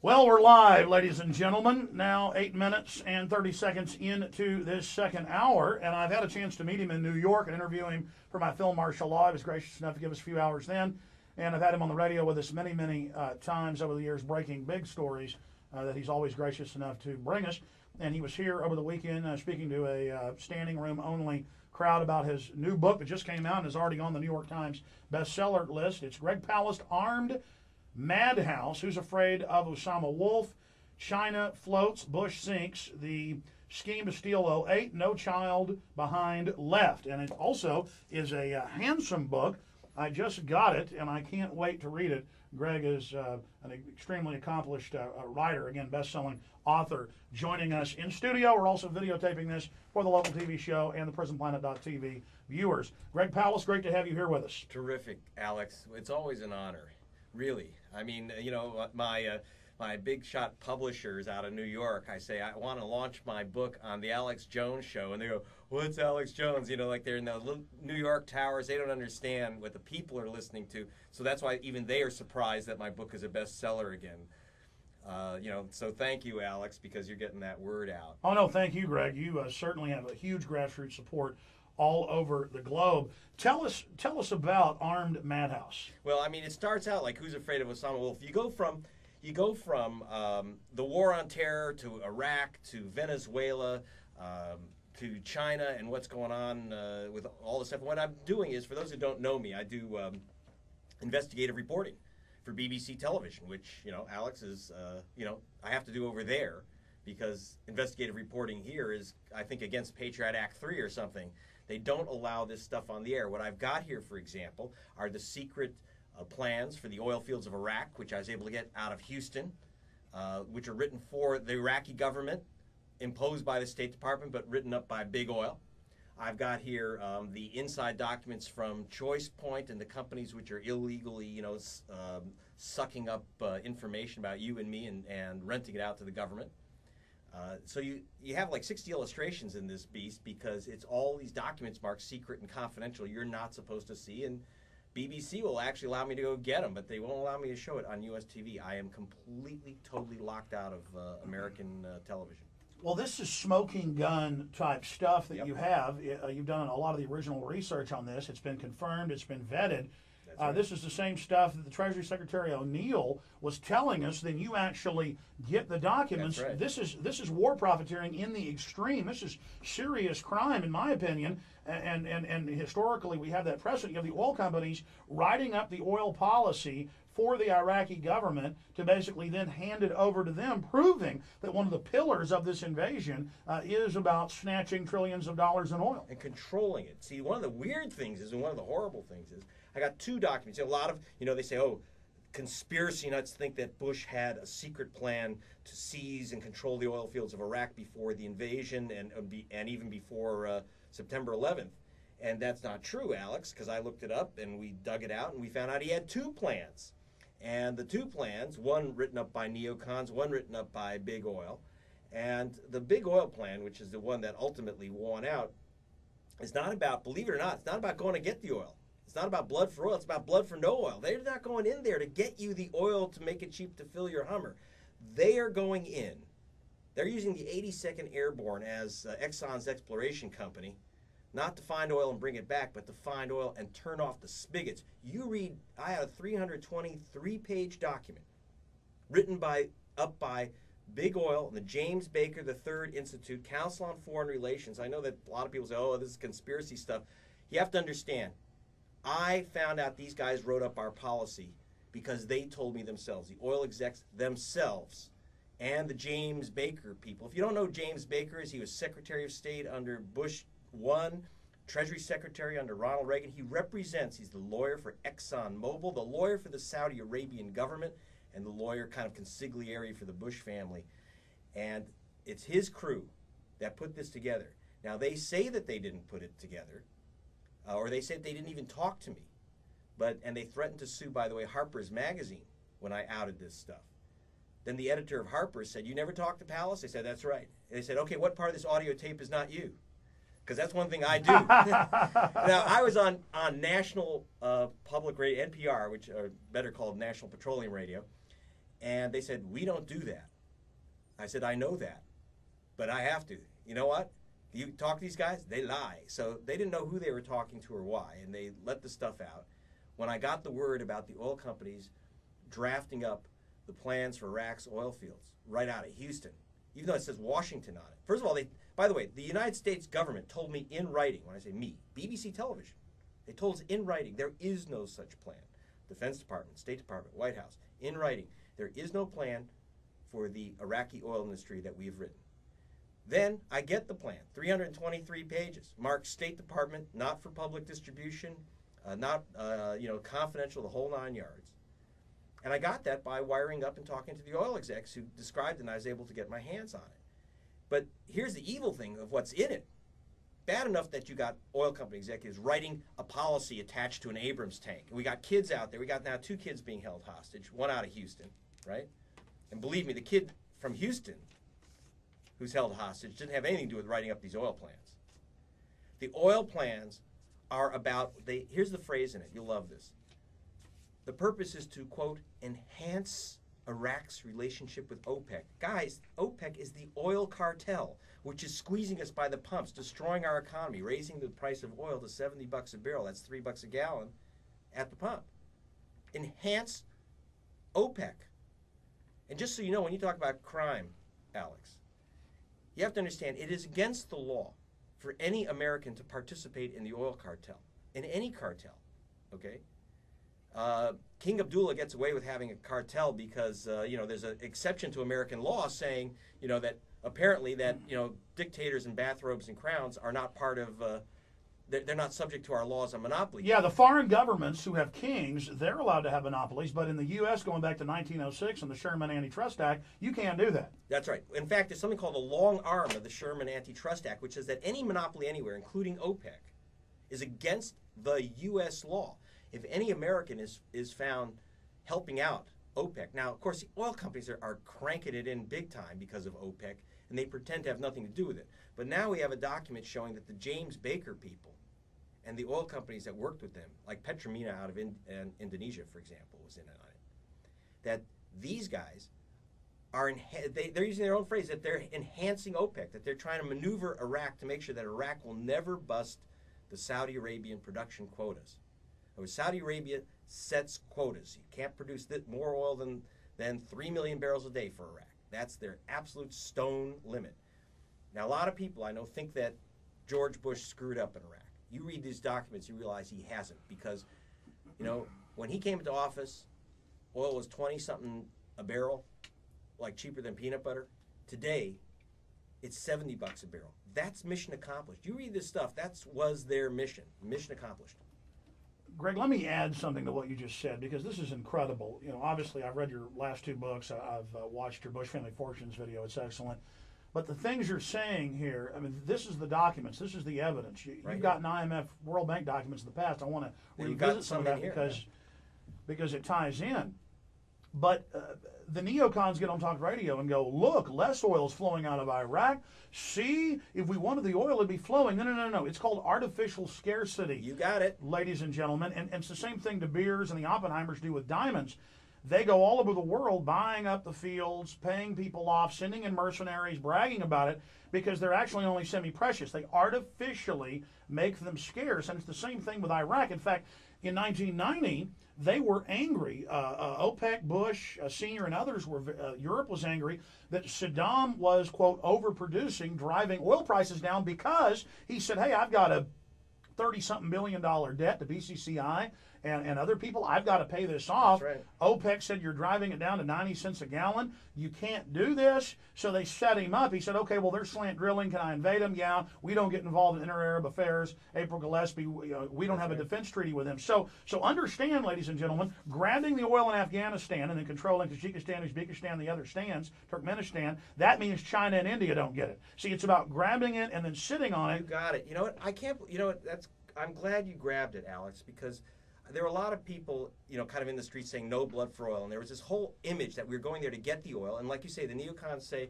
Well, we're live, ladies and gentlemen. Now 8 minutes and 30 seconds into this second hour, and I've had a chance to meet him in New York and interview him for my film Martial Law. He was gracious enough to give us a few hours then, and I've had him on the radio with us many times over the years, breaking big stories that he's always gracious enough to bring us. And he was here over the weekend speaking to a standing room only crowd about his new book that just came out and is already on the New York Times bestseller list. It's Greg Palast, Armed Madhouse. Who's Afraid of Osama Wolf? China Floats, Bush Sinks, the scheme to steal '08, No Child Behind Left. And it also is a handsome book. I just got it, and I can't wait to read it. Greg is an extremely accomplished writer, again, best-selling author, joining us in studio. We're also videotaping this for the local TV show and the PrisonPlanet.tv viewers. Greg Palast, great to have you here with us. Terrific, Alex. It's always an honor, really. I mean, you know, my big shot publishers out of New York, I say, I want to launch my book on the Alex Jones show, and they go, what's Alex Jones? You know, like they're in the little New York towers. They don't understand what the people are listening to. So that's why even they are surprised that my book is a bestseller again. You know, so thank you, Alex, because you're getting that word out. Oh, no, thank you, Greg. You certainly have a huge grassroots support all over the globe. Tell us about Armed Madhouse. Well, I mean, it starts out like Who's Afraid of Osama Wolf? You go from the war on terror to Iraq to Venezuela to China and what's going on with all this stuff. What I'm doing is, for those who don't know me, I do investigative reporting for BBC television, which, you know, Alex is, you know, I have to do over there because investigative reporting here is, I think, against Patriot Act 3 or something. They don't allow this stuff on the air. What I've got here, for example, are the secret plans for the oil fields of Iraq, which I was able to get out of Houston, which are written for the Iraqi government, imposed by the State Department, but written up by Big Oil. I've got here the inside documents from Choice Point and the companies which are illegally, you know, sucking up information about you and me and renting it out to the government. So you have like 60 illustrations in this beast because it's all these documents marked secret and confidential you're not supposed to see, and BBC will actually allow me to go get them, but they won't allow me to show it on US TV. I am completely, totally locked out of American television. Well, this is smoking gun type stuff that you have. You've done a lot of the original research on this. It's been confirmed. It's been vetted. Right. This is the same stuff that the Treasury Secretary O'Neill was telling us. Then you actually get the documents. Right. This is war profiteering in the extreme. This is serious crime, in my opinion. And historically, we have that precedent. You have the oil companies writing up the oil policy for the Iraqi government to basically then hand it over to them, proving that one of the pillars of this invasion is about snatching trillions of dollars in oil. And controlling it. See, one of the weird things is, and one of the horrible things is, I got two documents. A lot of, you know, they say, oh, conspiracy nuts think that Bush had a secret plan to seize and control the oil fields of Iraq before the invasion and even before September 11th. And that's not true, Alex, because I looked it up and we dug it out and we found out he had two plans. And the two plans, one written up by neocons, one written up by Big Oil. And the Big Oil plan, which is the one that ultimately won out, is not about, believe it or not, it's not about going to get the oil. It's not about blood for oil. It's about blood for no oil. They're not going in there to get you the oil to make it cheap to fill your Hummer. They are going in. They're using the 82nd Airborne as Exxon's exploration company, not to find oil and bring it back, but to find oil and turn off the spigots. You read, I had a 323-page document written up by Big Oil and the James Baker III Institute, Council on Foreign Relations. I know that a lot of people say, oh, this is conspiracy stuff. You have to understand, I found out these guys wrote up our policy because they told me themselves, the oil execs themselves, and the James Baker people. If you don't know who James Baker is, he was Secretary of State under Bush 1, Treasury Secretary under Ronald Reagan. He's the lawyer for ExxonMobil, the lawyer for the Saudi Arabian government, and the lawyer kind of consigliere for the Bush family. And it's his crew that put this together. Now, they say that they didn't put it together, or they said they didn't even talk to me. And they threatened to sue, by the way, Harper's Magazine when I outed this stuff. Then the editor of Harper's said, you never talked to Palast? I said, that's right. And they said, okay, what part of this audio tape is not you? Because that's one thing I do. Now, I was on National Public Radio, NPR, which are better called National Petroleum Radio, And they said, we don't do that. I said, I know that, but I have to. You know what? You talk to these guys, they lie. So they didn't know who they were talking to or why, and they let the stuff out. When I got the word about the oil companies drafting up the plans for Iraq's oil fields right out of Houston, even though it says Washington on it. First of all, by the way, the United States government told me in writing, when I say me, BBC television, they told us in writing there is no such plan. Defense Department, State Department, White House, in writing, there is no plan for the Iraqi oil industry that we've written. Then I get the plan, 323 pages, marked State Department, not for public distribution, not confidential, the whole 9 yards. And I got that by wiring up and talking to the oil execs who described it, and I was able to get my hands on it. But here's the evil thing of what's in it. Bad enough that you got oil company executives writing a policy attached to an Abrams tank. And we got kids out there. We got now 2 kids being held hostage, one out of Houston, right? And believe me, the kid from Houston who's held hostage didn't have anything to do with writing up these oil plans. The oil plans are about, here's the phrase in it, you'll love this. The purpose is to, quote, enhance Iraq's relationship with OPEC. Guys, OPEC is the oil cartel, which is squeezing us by the pumps, destroying our economy, raising the price of oil to $70 a barrel. That's $3 a gallon at the pump. Enhance OPEC. And just so you know, when you talk about crime, Alex, you have to understand it is against the law for any American to participate in the oil cartel, in any cartel, okay? King Abdullah gets away with having a cartel because, there's an exception to American law saying, that apparently that, dictators in bathrobes and crowns are not part of, they're not subject to our laws on monopoly. Yeah, the foreign governments who have kings, they're allowed to have monopolies, but in the U.S., going back to 1906 and the Sherman Antitrust Act, you can't do that. That's right. In fact, there's something called the long arm of the Sherman Antitrust Act, which says that any monopoly anywhere, including OPEC, is against the U.S. law. If any American is found helping out OPEC, now, of course, the oil companies are cranking it in big time because of OPEC, and they pretend to have nothing to do with it. But now we have a document showing that the James Baker people and the oil companies that worked with them, like Petromina out of Indonesia, for example, was in on it, that these guys are, they're using their own phrase, that they're enhancing OPEC, that they're trying to maneuver Iraq to make sure that Iraq will never bust the Saudi Arabian production quotas. Saudi Arabia sets quotas. You can't produce more oil than 3 million barrels a day for Iraq. That's their absolute stone limit. Now, a lot of people I know think that George Bush screwed up in Iraq. You read these documents, you realize he hasn't, because, when he came into office, oil was 20-something a barrel, like cheaper than peanut butter. Today, it's $70 a barrel. That's mission accomplished. You read this stuff, that was their mission accomplished. Greg, let me add something to what you just said, because this is incredible. Obviously, I've read your last 2 books. I've watched your Bush Family Fortunes video. It's excellent. But the things you're saying here, this is the documents. This is the evidence. You've gotten IMF, World Bank documents in the past. I want to revisit some of that because it ties in. But the neocons get on talk radio and go, look, less oil is flowing out of Iraq. See, if we wanted the oil, it'd be flowing. No. It's called artificial scarcity. You got it. Ladies and gentlemen. And it's the same thing De Beers and the Oppenheimers do with diamonds. They go all over the world buying up the fields, paying people off, sending in mercenaries, bragging about it, because they're actually only semi-precious. They artificially make them scarce. And it's the same thing with Iraq. In fact, in 1990, they were angry. OPEC, Bush, Senior, and others Europe was angry that Saddam was, quote, overproducing, driving oil prices down because he said, hey, I've got a $30-something billion debt to BCCI and other people. I've got to pay this off. That's right. OPEC said you're driving it down to 90 cents a gallon. You can't do this. So they set him up. He said, okay, well, they're slant drilling. Can I invade them? Yeah. We don't get involved in inter-Arab affairs. April Gillespie, we don't have a defense treaty with them. So understand, ladies and gentlemen, grabbing the oil in Afghanistan and then controlling Tajikistan, Uzbekistan, the other stands, Turkmenistan, that means China and India don't get it. See, it's about grabbing it and then sitting on it. You got it. You know what? I'm glad you grabbed it, Alex, because there were a lot of people, kind of in the streets saying no blood for oil. And there was this whole image that we were going there to get the oil. And like you say, the neocons say,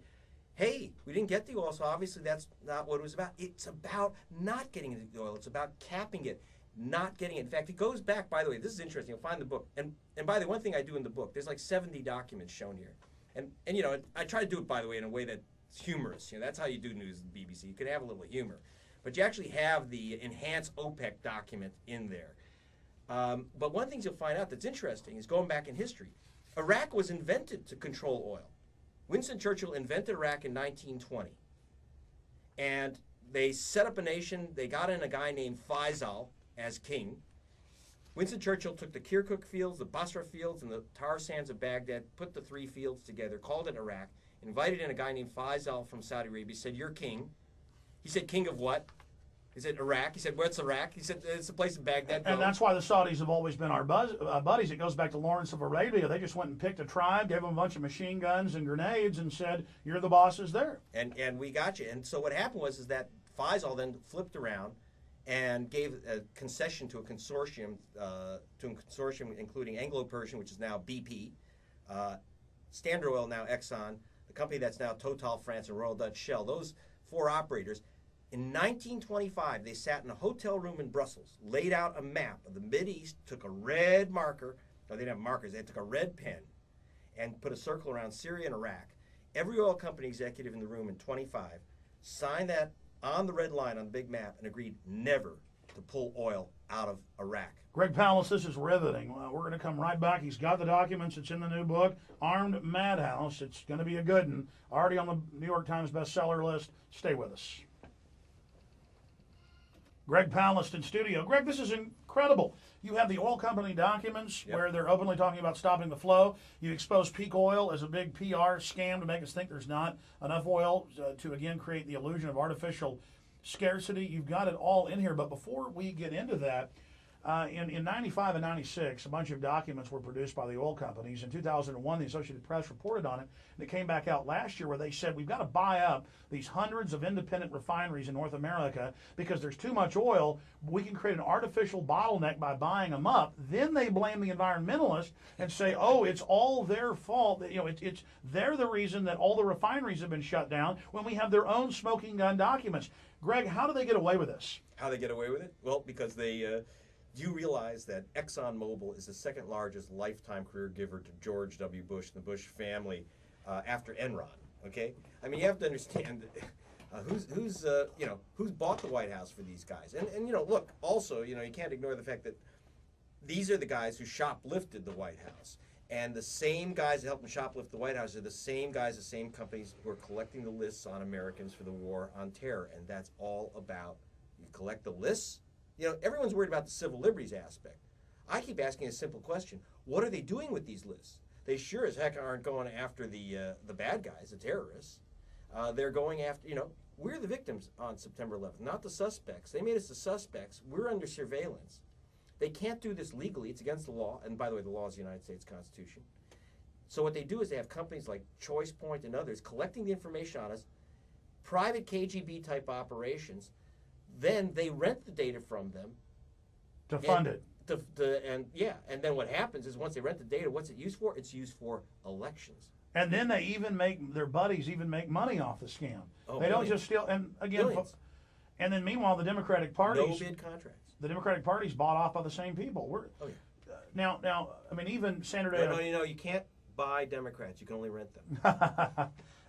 hey, we didn't get the oil, so obviously that's not what it was about. It's about not getting the oil. It's about capping it. not getting it. In fact, it goes back, by the way, this is interesting, you'll find the book. And by the way, one thing I do in the book, there's like 70 documents shown here. And you know, I try to do it, by the way, in a way that's humorous. You know, that's how you do news at the BBC. You can have a little humor. But you actually have the enhanced OPEC document in there. But one thing you'll find out that's interesting is going back in history. Iraq was invented to control oil. Winston Churchill invented Iraq in 1920. And they set up a nation. They got in a guy named Faisal as king. Winston Churchill took the Kirkuk fields, the Basra fields, and the tar sands of Baghdad, put the three fields together, called it Iraq, invited in a guy named Faisal from Saudi Arabia, said, "You're king." He said, "King of what?" He said, "Iraq." He said, "What's Iraq?" He said, "It's a place in Baghdad." And that's why the Saudis have always been our buddies. It goes back to Lawrence of Arabia. They just went and picked a tribe, gave them a bunch of machine guns and grenades, and said, "You're the bosses there." And we got you. And so what happened was that Faisal then flipped around and gave a concession to a consortium, including Anglo-Persian, which is now BP, Standard Oil, now Exxon, the company that's now Total France and Royal Dutch Shell. Those four operators. In 1925, they sat in a hotel room in Brussels, laid out a map of the Mideast, took a red marker, no, they didn't have markers, they took a red pen, and put a circle around Syria and Iraq. Every oil company executive in the room in 25 signed that on the red line on the big map and agreed never to pull oil out of Iraq. Greg Palast, this is riveting. We're going to come right back. He's got the documents. It's in the new book, Armed Madhouse. It's going to be a good one. Already on the New York Times bestseller list. Stay with us. Greg Palast in studio. Greg, this is incredible. You have the oil company documents where they're openly talking about stopping the flow. You expose peak oil as a big PR scam to make us think there's not enough oil to again, create the illusion of artificial scarcity. You've got it all in here. But before we get into that, in 95 and 96, a bunch of documents were produced by the oil companies. In 2001, the Associated Press reported on it, and it came back out last year where they said, we've got to buy up these hundreds of independent refineries in North America because there's too much oil. We can create an artificial bottleneck by buying them up. Then they blame the environmentalists and say, oh, it's all their fault. You know, they're the reason that all the refineries have been shut down when we have their own smoking gun documents. Greg, how do they get away with this? How they get away with it? Well, because they... you realize that ExxonMobil is the second largest lifetime career giver to George W. Bush and the Bush family after Enron. Okay, I mean you have to understand who's bought the White House for these guys, and you know, look, also, you know, you can't ignore the fact that these are the guys who shoplifted the White House, and the same guys that helped them shoplift the White House are the same guys, the same companies who are collecting the lists on Americans for the war on terror, and that's all about, you collect the lists. You know, everyone's worried about the civil liberties aspect. I keep asking a simple question. What are they doing with these lists? They sure as heck aren't going after the bad guys, the terrorists. They're going after, you know, we're the victims on September 11th, not the suspects. They made us the suspects. We're under surveillance. They can't do this legally. It's against the law. And by the way, the law is the United States Constitution. So what they do is they have companies like ChoicePoint and others collecting the information on us, private KGB-type operations. Then they rent the data from them to fund it. And then what happens is once they rent the data, what's it used for? It's used for elections. And then they even their buddies make money off the scam. Oh, they don't just steal. And again, and then meanwhile, the Democratic parties, no bid contracts. The Democratic party's bought off by the same people. Now, I mean, even Sandra Day. No, you can't buy Democrats. You can only rent them.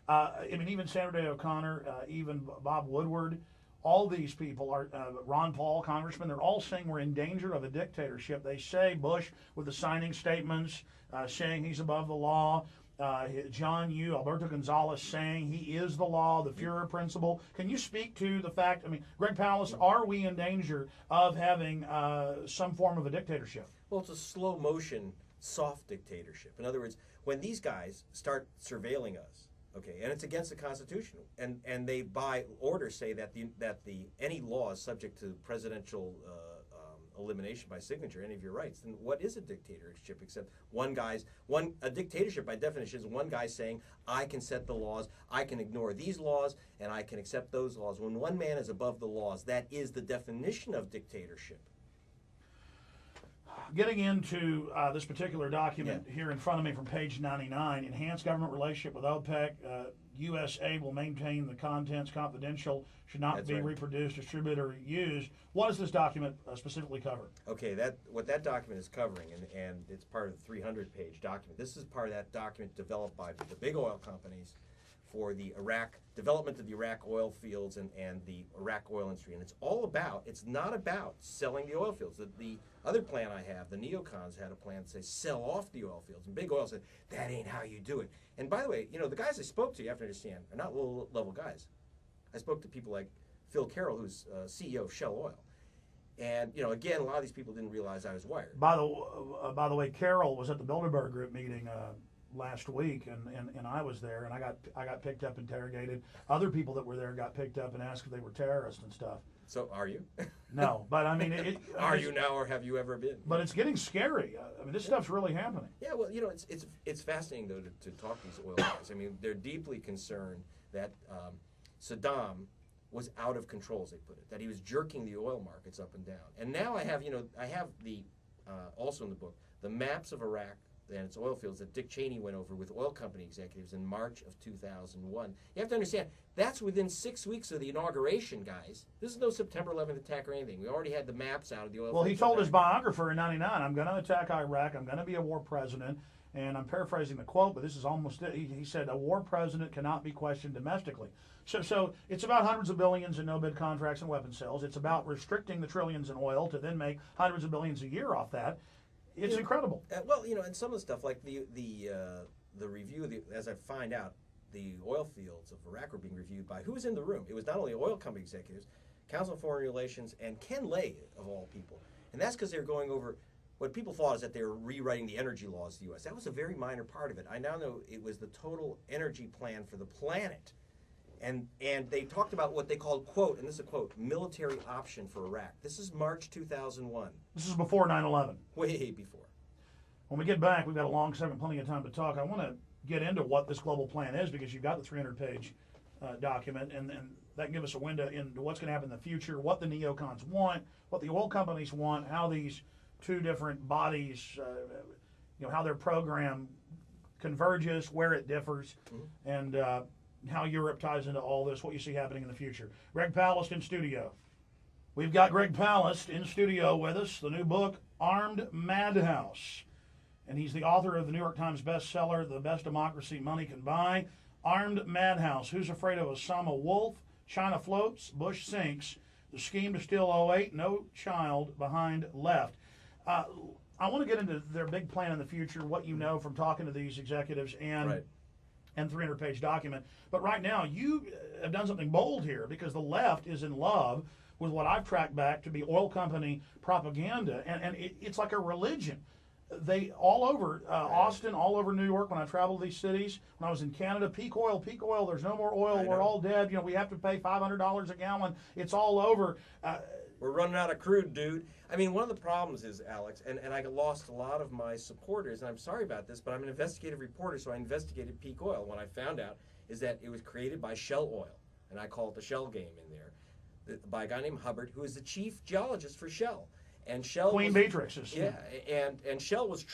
I mean, even Sandra Day O'Connor, even Bob Woodward. All these people are, Ron Paul, congressman, they're all saying we're in danger of a dictatorship. They say Bush, with the signing statements, saying he's above the law. John Yoo, Alberto Gonzalez saying he is the law, the Führer principle. Can you speak to the fact, I mean, Greg Palast, are we in danger of having some form of a dictatorship? Well, it's a slow motion, soft dictatorship. In other words, when these guys start surveilling us, okay, and it's against the Constitution, and they by order say that any law is subject to presidential elimination by signature, any of your rights. Then what is a dictatorship except a dictatorship by definition is one guy saying I can set the laws, I can ignore these laws, and I can accept those laws. When one man is above the laws, that is the definition of dictatorship. Getting into this particular document here in front of me from page 99, enhanced government relationship with OPEC. USA will maintain the contents confidential, should not That's be right. reproduced, distributed, or used. What does this document specifically cover? Okay, what that document is covering, and it's part of the 300-page document. This is part of that document developed by the big oil companies for the Iraq development of the Iraq oil fields and the Iraq oil industry. And it's not about selling the oil fields. The other plan I have, the neocons had a plan to say sell off the oil fields. And big oil said, that ain't how you do it. And by the way, the guys I spoke to, you have to understand, are not low-level guys. I spoke to people like Phil Carroll, who's CEO of Shell Oil. And, again, a lot of these people didn't realize I was wired. By the way, Carroll was at the Bilderberg Group meeting last week, and I was there, and I got picked up, interrogated. Other people that were there got picked up and asked if they were terrorists and stuff. So are you? No, but I mean, are you now, or have you ever been? But it's getting scary. I mean, this stuff's really happening. Yeah, well, it's fascinating though to talk to these oil guys. I mean, they're deeply concerned that Saddam was out of control, as they put it, that he was jerking the oil markets up and down. And now I have the also in the book the maps of Iraq and its oil fields that Dick Cheney went over with oil company executives in March of 2001. You have to understand, that's within 6 weeks of the inauguration, guys. This is no September 11th attack or anything. We already had the maps out of the oil Well, fields. he told his biographer in '99, I'm going to attack Iraq, I'm going to be a war president, and I'm paraphrasing the quote, but this is almost it. He said, a war president cannot be questioned domestically. So it's about hundreds of billions in no-bid contracts and weapons sales. It's about restricting the trillions in oil to then make hundreds of billions a year off that. It's incredible. Well, and some of the stuff like the review of as I find out, the oil fields of Iraq were being reviewed by who was in the room. It was not only oil company executives, Council on Foreign Relations, and Ken Lay of all people. And that's because they were going over what people thought is that they were rewriting the energy laws of the U.S. That was a very minor part of it. I now know it was the total energy plan for the planet. And they talked about what they called, quote, and this is a quote, military option for Iraq. This is March 2001. This is before 9/11. Way before. When we get back, we've got a long segment, plenty of time to talk. I want to get into what this global plan is because you've got the 300-page document, and that can give us a window into what's going to happen in the future, what the neocons want, what the oil companies want, how these two different bodies, how their program converges, where it differs, and how Europe ties into all this, what you see happening in the future. Greg Palast in studio. We've got Greg Palast in studio with us, the new book, Armed Madhouse. And he's the author of the New York Times bestseller, The Best Democracy Money Can Buy. Armed Madhouse. Who's afraid of Osama Wolf? China floats, Bush sinks. The scheme to steal '08, no child behind left. I want to get into their big plan in the future, what you know from talking to these executives and 300-page document. But right now, you have done something bold here because the left is in love with what I've tracked back to be oil company propaganda, and it's like a religion. They all over Austin, all over New York. When I traveled these cities, when I was in Canada, peak oil. There's no more oil. We're all dead. We have to pay $500 a gallon. It's all over. We're running out of crude, dude. I mean, one of the problems is, Alex, and I lost a lot of my supporters, and I'm sorry about this, but I'm an investigative reporter, so I investigated peak oil. What I found out is that it was created by Shell Oil, and I call it the Shell game in there, by a guy named Hubbard, who is the chief geologist for Shell. And Shell Queen Beatrix. And Shell was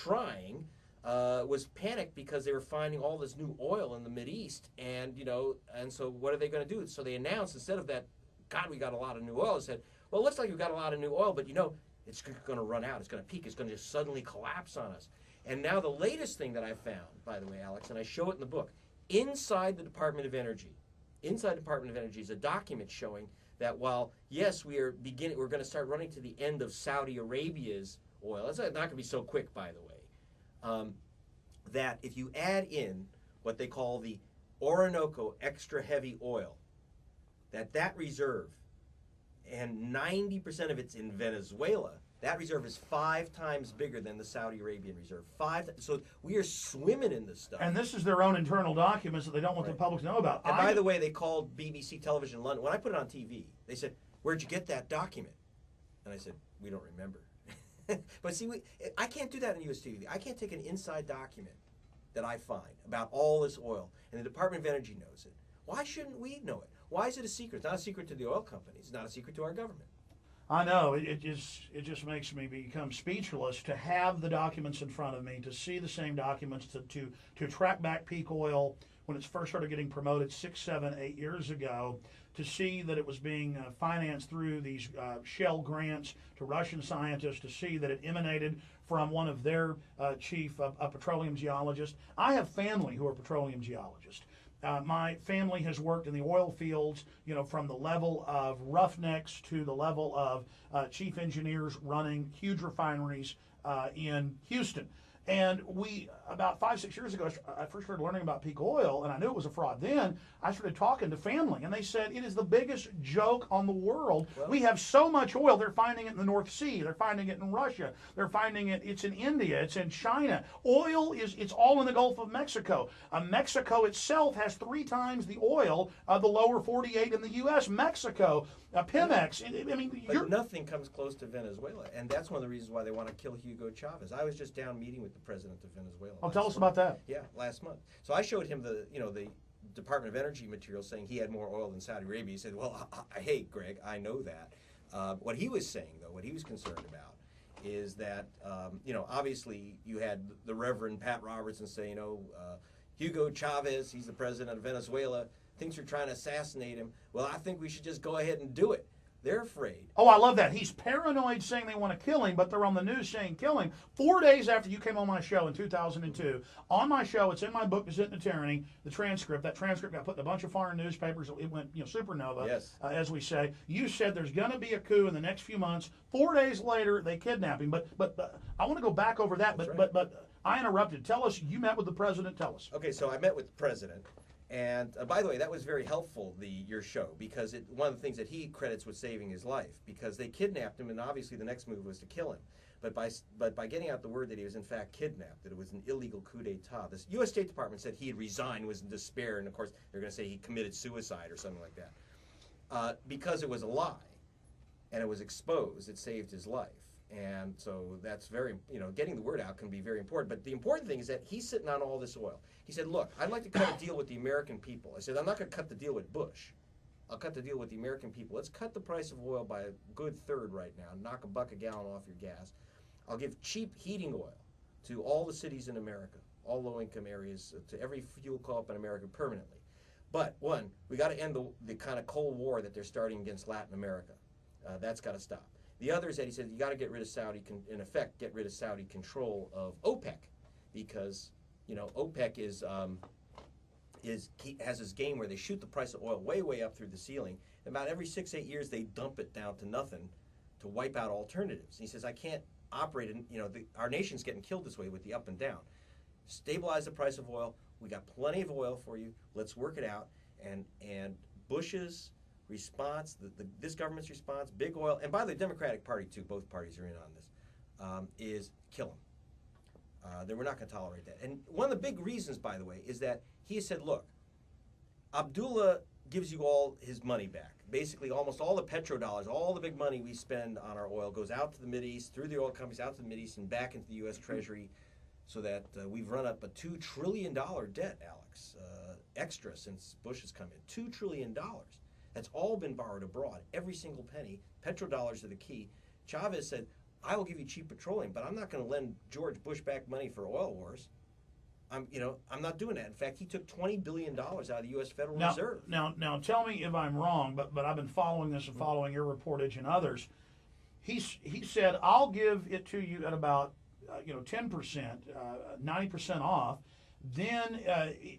was panicked because they were finding all this new oil in the Mideast, and so what are they going to do? So they announced, instead of that, God, we got a lot of new oil, they said, well, it looks like we've got a lot of new oil, but it's going to run out. It's going to peak. It's going to just suddenly collapse on us. And now the latest thing that I found, by the way, Alex, and I show it in the book, inside the Department of Energy is a document showing that while, yes, we're going to start running to the end of Saudi Arabia's oil. That's not going to be so quick, by the way. That if you add in what they call the Orinoco extra heavy oil, that reserve, and 90% of it's in Venezuela, that reserve is 5 times bigger than the Saudi Arabian reserve. So we are swimming in this stuff. And this is their own internal documents that they don't want the public to know about. And by the way, they called BBC Television in London. When I put it on TV, they said, where'd you get that document? And I said, we don't remember. But see, I can't do that on US TV. I can't take an inside document that I find about all this oil, and the Department of Energy knows it. Why shouldn't we know it? Why is it a secret? It's not a secret to the oil companies. It's not a secret to our government. I know, it just makes me become speechless to have the documents in front of me, to see the same documents, to track back peak oil when it first started getting promoted 6, 7, 8 years ago, to see that it was being financed through these shell grants to Russian scientists, to see that it emanated from one of their chief petroleum geologists. I have family who are petroleum geologists. My family has worked in the oil fields, from the level of roughnecks to the level of chief engineers running huge refineries in Houston. And we, about 5, 6 years ago, I first started learning about peak oil, and I knew it was a fraud then. I started talking to family, and they said it is the biggest joke on the world. Well, we have so much oil. They're finding it in the North Sea. They're finding it in Russia. They're finding it's in India. It's in China. Oil it's all in the Gulf of Mexico. Mexico itself has 3 times the oil of the lower 48 in the U.S. Mexico, Pemex. But nothing comes close to Venezuela, and that's one of the reasons why they want to kill Hugo Chavez. I was just down meeting with the president of Venezuela. Oh, tell us about that. Yeah, last month. So I showed him the Department of Energy material saying he had more oil than Saudi Arabia. He said, "Well, hey, Greg, I know that." What he was saying, though, what he was concerned about, is that obviously you had the Reverend Pat Robertson say, Hugo Chavez, he's the president of Venezuela, thinks you're trying to assassinate him. Well, I think we should just go ahead and do it. They're afraid. Oh, I love that. He's paranoid saying they want to kill him, but they're on the news saying kill him. 4 days after you came on my show in 2002, on my show, it's in my book, Gazette and Tyranny, the transcript. That transcript got put in a bunch of foreign newspapers. It went, supernova, yes. As we say. You said there's going to be a coup in the next few months. 4 days later, they kidnap him. But I want to go back over that. But I interrupted. Tell us, you met with the president. Tell us. Okay, so I met with the president. And by the way, that was very helpful, your show, because one of the things that he credits was saving his life, because they kidnapped him, and obviously the next move was to kill him. But by getting out the word that he was in fact kidnapped, that it was an illegal coup d'etat, the U.S. State Department said he had resigned, was in despair, and of course they're going to say he committed suicide or something like that. Because it was a lie, and it was exposed, it saved his life. And so that's very, getting the word out can be very important. But the important thing is that he's sitting on all this oil. He said, look, I'd like to cut a deal with the American people. I said, I'm not going to cut the deal with Bush. I'll cut the deal with the American people. Let's cut the price of oil by a good third right now. Knock $1 a gallon off your gas. I'll give cheap heating oil to all the cities in America, all low-income areas, to every fuel co-op in America permanently. But, one, we got to end the kind of Cold War that they're starting against Latin America. That's got to stop. The other is that he said you got to get rid of Saudi, in effect, get rid of Saudi control of OPEC, because OPEC has this game where they shoot the price of oil way, way up through the ceiling. And about every 6, 8 years, they dump it down to nothing to wipe out alternatives. And he says, I can't operate in, our nation's getting killed this way with the up and down. Stabilize the price of oil. We got plenty of oil for you. Let's work it out. And Bush's response, this government's response, big oil, and by the way, the Democratic Party too, both parties are in on this, is kill him. That we're not going to tolerate that. And one of the big reasons, by the way, is that he said, look, Abdullah gives you all his money back. Basically, almost all the petrodollars, all the big money we spend on our oil goes out to the Mideast, through the oil companies, out to the Mideast, and back into the U.S. Treasury, so that we've run up a $2 trillion debt, Alex, extra since Bush has come in. $2 trillion. That's all been borrowed abroad, every single penny. Petrodollars are the key. Chavez said, I will give you cheap petroleum, but I'm not going to lend George Bush back money for oil wars. I'm not doing that. In fact, he took $20 billion out of the U.S. Federal Reserve. Now, tell me if I'm wrong, but I've been following this and following your reportage and others. He said, I'll give it to you at about 10%, 90% off. Then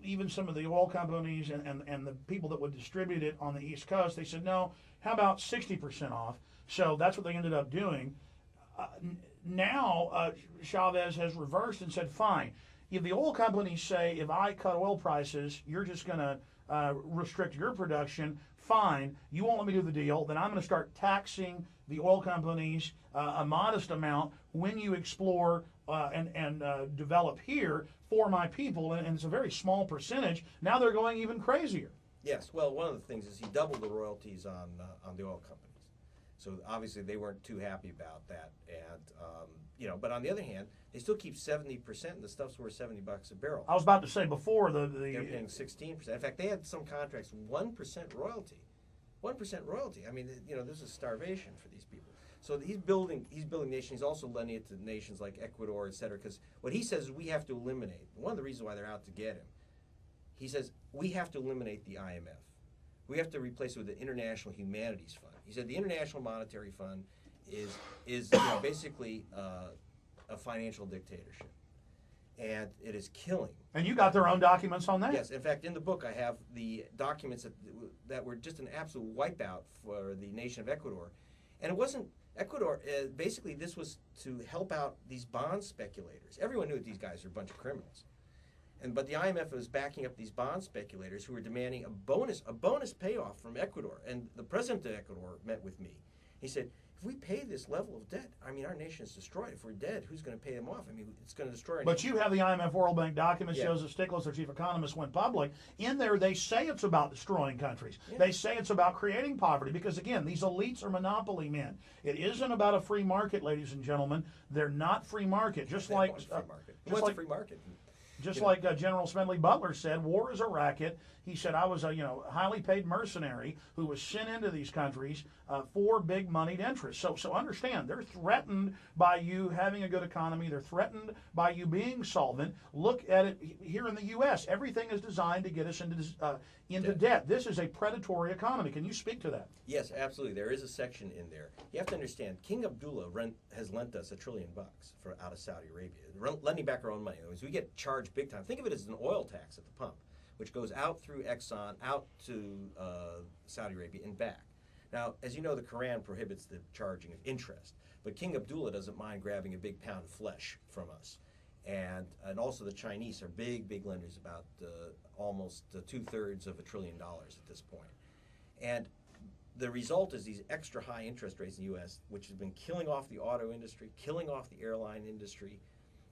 even some of the oil companies and the people that would distribute it on the East Coast, they said, no, how about 60% off? So that's what they ended up doing. Now Chavez has reversed and said, fine. If the oil companies say, if I cut oil prices, you're just going to restrict your production, fine, you won't let me do the deal, then I'm going to start taxing the oil companies a modest amount when you explore and develop here for my people, and it's a very small percentage. Now they're going even crazier. Yes, well, one of the things is he doubled the royalties on the oil companies. So obviously they weren't too happy about that, and but on the other hand, they still keep 70%, and the stuff's worth $70 a barrel. I was about to say before they're paying 16%. In fact, they had some contracts 1% royalty, 1% royalty. I mean, this is starvation for these people. So he's building nations. He's also lending it to nations like Ecuador, et cetera. Because what he says is we have to eliminate. One of the reasons why they're out to get him, he says, we have to eliminate the IMF. We have to replace it with the International Humanities Fund. He said the International Monetary Fund is basically a financial dictatorship, and it is killing. And you got their own documents on that? Yes. In fact, in the book, I have the documents that were just an absolute wipeout for the nation of Ecuador. And it wasn't Ecuador. Basically, this was to help out these bond speculators. Everyone knew that these guys were a bunch of criminals. But the IMF was backing up these bond speculators who were demanding a bonus payoff from Ecuador. And the president of Ecuador met with me. He said, if we pay this level of debt, I mean, our nation is destroyed. If we're dead, who's going to pay them off? I mean, it's going to destroy our But nation. you have the IMF World Bank documents, Yeah. Joseph Stiglitz, their chief economist, went public. In there, they say it's about destroying countries. Yeah. They say it's about creating poverty because, again, these elites are monopoly men. It isn't about a free market, ladies and gentlemen. They're not free market. Just They like want free market. Who just wants like a free market? Just You know. like General Smedley Butler said, war is a racket. He said, I was a highly paid mercenary who was sent into these countries for big moneyed interests. So understand, they're threatened by you having a good economy. They're threatened by you being solvent. Look at it here in the U.S. Everything is designed to get us into debt. This is a predatory economy. Can you speak to that? Yes, absolutely. There is a section in there. You have to understand, King Abdullah has lent us $1 trillion out of Saudi Arabia, lending back our own money. In other words, we get charged big time. Think of it as an oil tax at the pump, which goes out through Exxon, out to Saudi Arabia, and back. Now, as you know, the Quran prohibits the charging of interest, but King Abdullah doesn't mind grabbing a big pound of flesh from us. And also the Chinese are big lenders, about almost 2/3 of $1 trillion at this point. And the result is these extra high interest rates in the U.S., which has been killing off the auto industry, killing off the airline industry.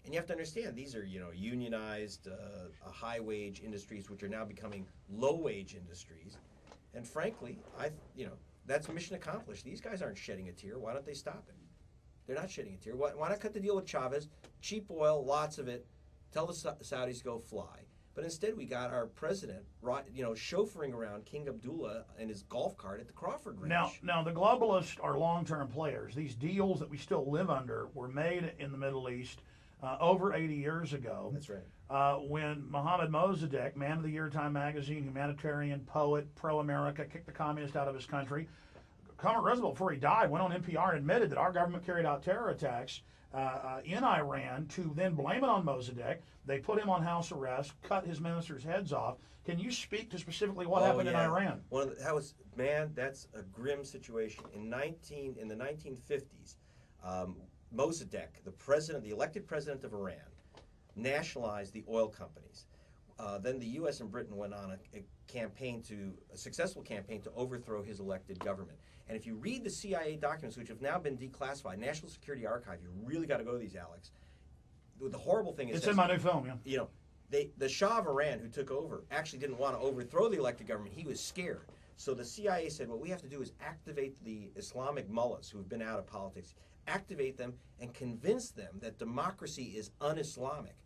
And you have to understand, these are unionized, high-wage industries, which are now becoming low-wage industries. And frankly, that's mission accomplished. These guys aren't shedding a tear. Why don't they stop it? They're not shedding a tear. Why not cut the deal with Chavez? Cheap oil, lots of it. Tell the Saudis to go fly. But instead, we got our president, chauffeuring around King Abdullah in his golf cart at the Crawford Ranch. Now the globalists are long-term players. These deals that we still live under were made in the Middle East over 80 years ago. That's right. When Mohammad Mossadegh, man of the year Time magazine, humanitarian, poet, pro-America, kicked the communists out of his country. Comrade Roosevelt, before he died, went on NPR and admitted that our government carried out terror attacks in Iran to then blame it on Mossadegh. They put him on house arrest, cut his ministers' heads off. Can you speak to specifically what happened in Iran? That's a grim situation. In the 1950s, Mossadegh, the elected president of Iran, nationalized the oil companies. Then the U.S. and Britain went on a successful campaign to overthrow his elected government. And if you read the CIA documents, which have now been declassified, National Security Archive, you really got to go to these, Alex. The horrible thing is, it's in my new film. Yeah. The Shah of Iran, who took over, actually didn't want to overthrow the elected government. He was scared. So the CIA said, what we have to do is activate the Islamic mullahs who have been out of politics, activate them and convince them that democracy is un-Islamic.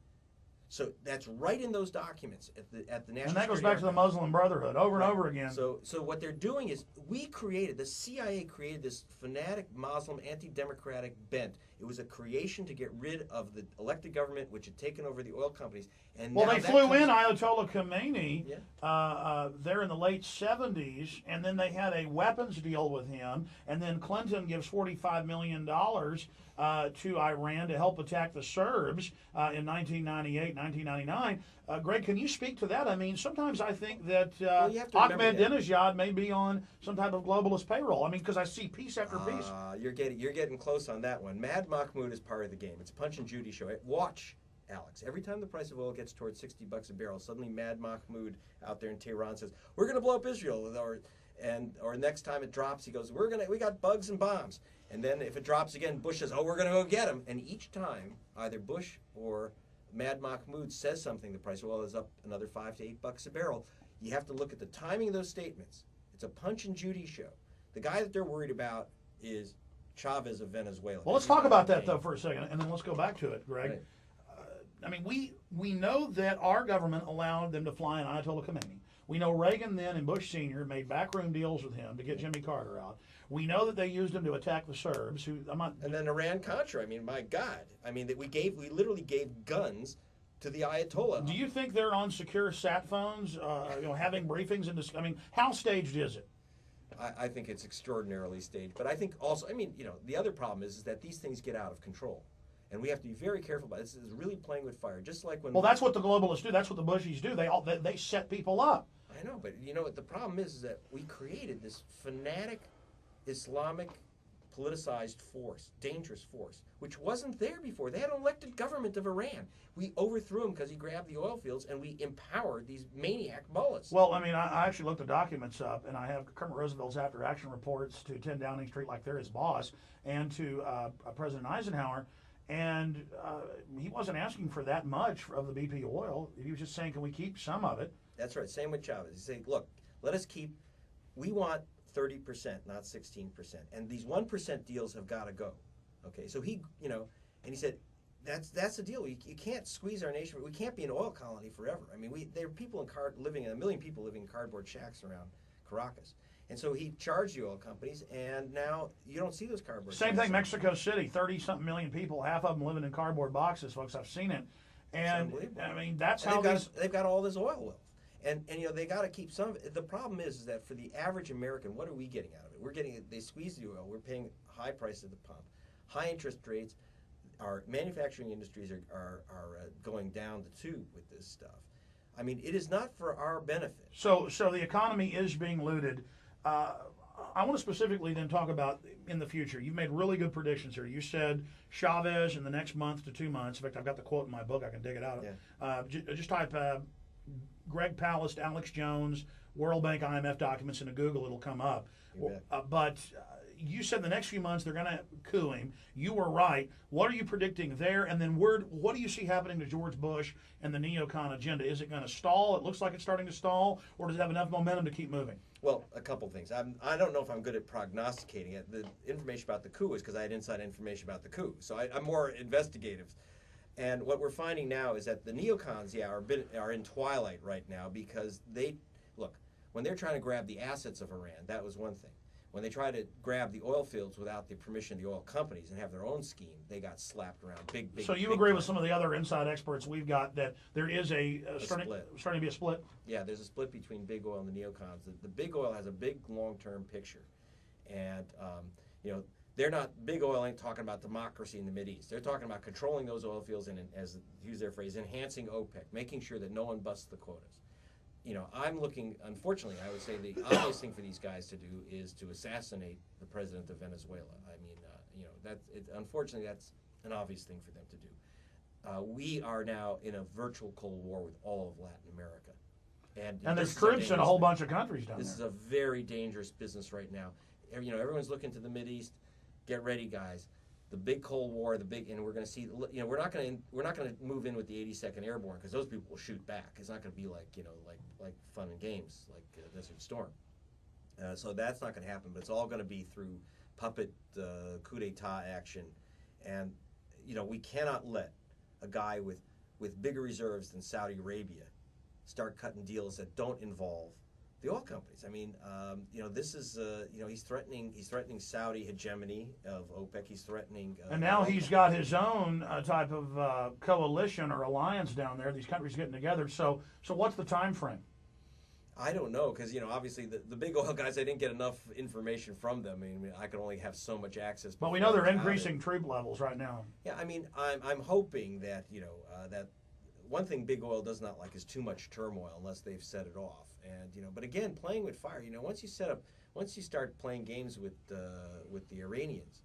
So that's right in those documents at the National And that goes Security back to the Archive. Muslim Brotherhood over and over again. So what they're doing is the CIA created this fanatic Muslim anti-democratic bent. It was a creation to get rid of the elected government, which had taken over the oil companies. And Well, now they that flew comes- in Ayatollah Khomeini Yeah. there in the late 70s, and then they had a weapons deal with him, and then Clinton gives $45 million to Iran to help attack the Serbs in 1998, 1999. Greg, can you speak to that? I mean, sometimes I think that you have to remember Ahmadinejad may be on some type of globalist payroll. I mean, because I see piece after piece. You're getting close on that one. Mad Mahmoud is part of the game. It's a Punch and Judy show. Watch, Alex. Every time the price of oil gets towards $60 a barrel, suddenly Mad Mahmoud out there in Tehran says, "We're going to blow up Israel," or next time it drops, he goes, "We got bugs and bombs." And then if it drops again, Bush says, "Oh, we're going to go get them." And each time, either Bush or Mad Mahmoud says something, the price of oil is up another $5 to $8 a barrel. You have to look at the timing of those statements. It's a Punch and Judy show. The guy that they're worried about is Chavez of Venezuela. Well, let's talk about that, though, for a second, and then let's go back to it, Greg. Right. I mean, we know that our government allowed them to fly in Ayatollah Khomeini. We know Reagan then and Bush Sr. made backroom deals with him to get Jimmy Carter out. We know that they used him to attack the Serbs. And then Iran-Contra. I mean, my God. I mean, we literally gave guns to the Ayatollah. Do you think they're on secure sat phones, having briefings and I mean, how staged is it? I think it's extraordinarily staged. But I think also, the other problem is that these things get out of control. And we have to be very careful about it. This is really playing with fire, just like when... Well, that's what the globalists do. That's what the Bushies do. They set people up. I know, but you know what the problem is that we created this fanatic Islamic politicized force, dangerous force, which wasn't there before. They had an elected government of Iran. We overthrew him because he grabbed the oil fields, and we empowered these maniac mullahs. Well, I mean, I actually looked the documents up, and I have Kermit Roosevelt's after-action reports to 10 Downing Street, like they're his boss, and to President Eisenhower, and he wasn't asking for that much of the BP oil. He was just saying, can we keep some of it? That's right. Same with Chavez. He said, look, let us keep, we want 30%, not 16%. And these 1% deals have got to go. Okay, so he, and he said, that's the deal. You can't squeeze our nation. We can't be an oil colony forever. I mean, there are people living, 1 million people living in cardboard shacks around Caracas. And so he charged the oil companies, and now you don't see those cardboard Same shacks. thing, Mexico City, 30-something million people, half of them living in cardboard boxes, folks. I've seen it. And, I mean, that's how they've got all this oil wealth. And they got to keep some of it. The problem is that for the average American, what are we getting out of it? They squeeze the oil. We're paying high price at the pump, high interest rates. Our manufacturing industries are going down the tube with this stuff. I mean, it is not for our benefit. So the economy is being looted. I want to specifically then talk about in the future. You've made really good predictions here. You said Chavez in the next month to 2 months. In fact, I've got the quote in my book. I can dig it out. Yeah. Just type Greg Palast, Alex Jones, World Bank, IMF documents into Google. It'll come up. But you said the next few months they're going to coup him. You were right. What are you predicting there? And then what do you see happening to George Bush and the neocon agenda? Is it going to stall? It looks like it's starting to stall. Or does it have enough momentum to keep moving? Well, a couple things. I don't know if I'm good at prognosticating it. The information about the coup is because I had inside information about the coup. So I'm more investigative. And what we're finding now is that the neocons, are in twilight right now because when they're trying to grab the assets of Iran, that was one thing. When they try to grab the oil fields without the permission of the oil companies and have their own scheme, they got slapped around big. So you agree with some of the other inside experts we've got that there is starting to be a split? Yeah, there's a split between big oil and the neocons. The big oil has a big long-term picture, and they're not, big oil ain't talking about democracy in the Mideast. They're talking about controlling those oil fields and, as use their phrase, enhancing OPEC, making sure that no one busts the quotas. I'm looking, unfortunately, I would say the obvious thing for these guys to do is to assassinate the president of Venezuela. I mean, unfortunately, that's an obvious thing for them to do. We are now in a virtual Cold War with all of Latin America. And there's troops in a whole bunch of countries down there. This is a very dangerous business right now. Everyone's looking to the Mideast. Get ready, guys. The big Cold War, and we're going to see. We're not going to move in with the 82nd Airborne because those people will shoot back. It's not going to be like fun and games like Desert Storm. So that's not going to happen. But it's all going to be through puppet coup d'état action, and we cannot let a guy with bigger reserves than Saudi Arabia start cutting deals that don't involve the oil companies. I mean, this is, he's threatening Saudi hegemony of OPEC. He's threatening. And now he's got his own type of coalition or alliance down there. These countries getting together. So what's the time frame? I don't know, because obviously the big oil guys, I didn't get enough information from them. I mean, I could only have so much access. But we know they're increasing troop levels right now. Yeah, I mean, I'm hoping that that one thing big oil does not like is too much turmoil unless they've set it off. And but again, playing with fire. Once you start playing games with the Iranians,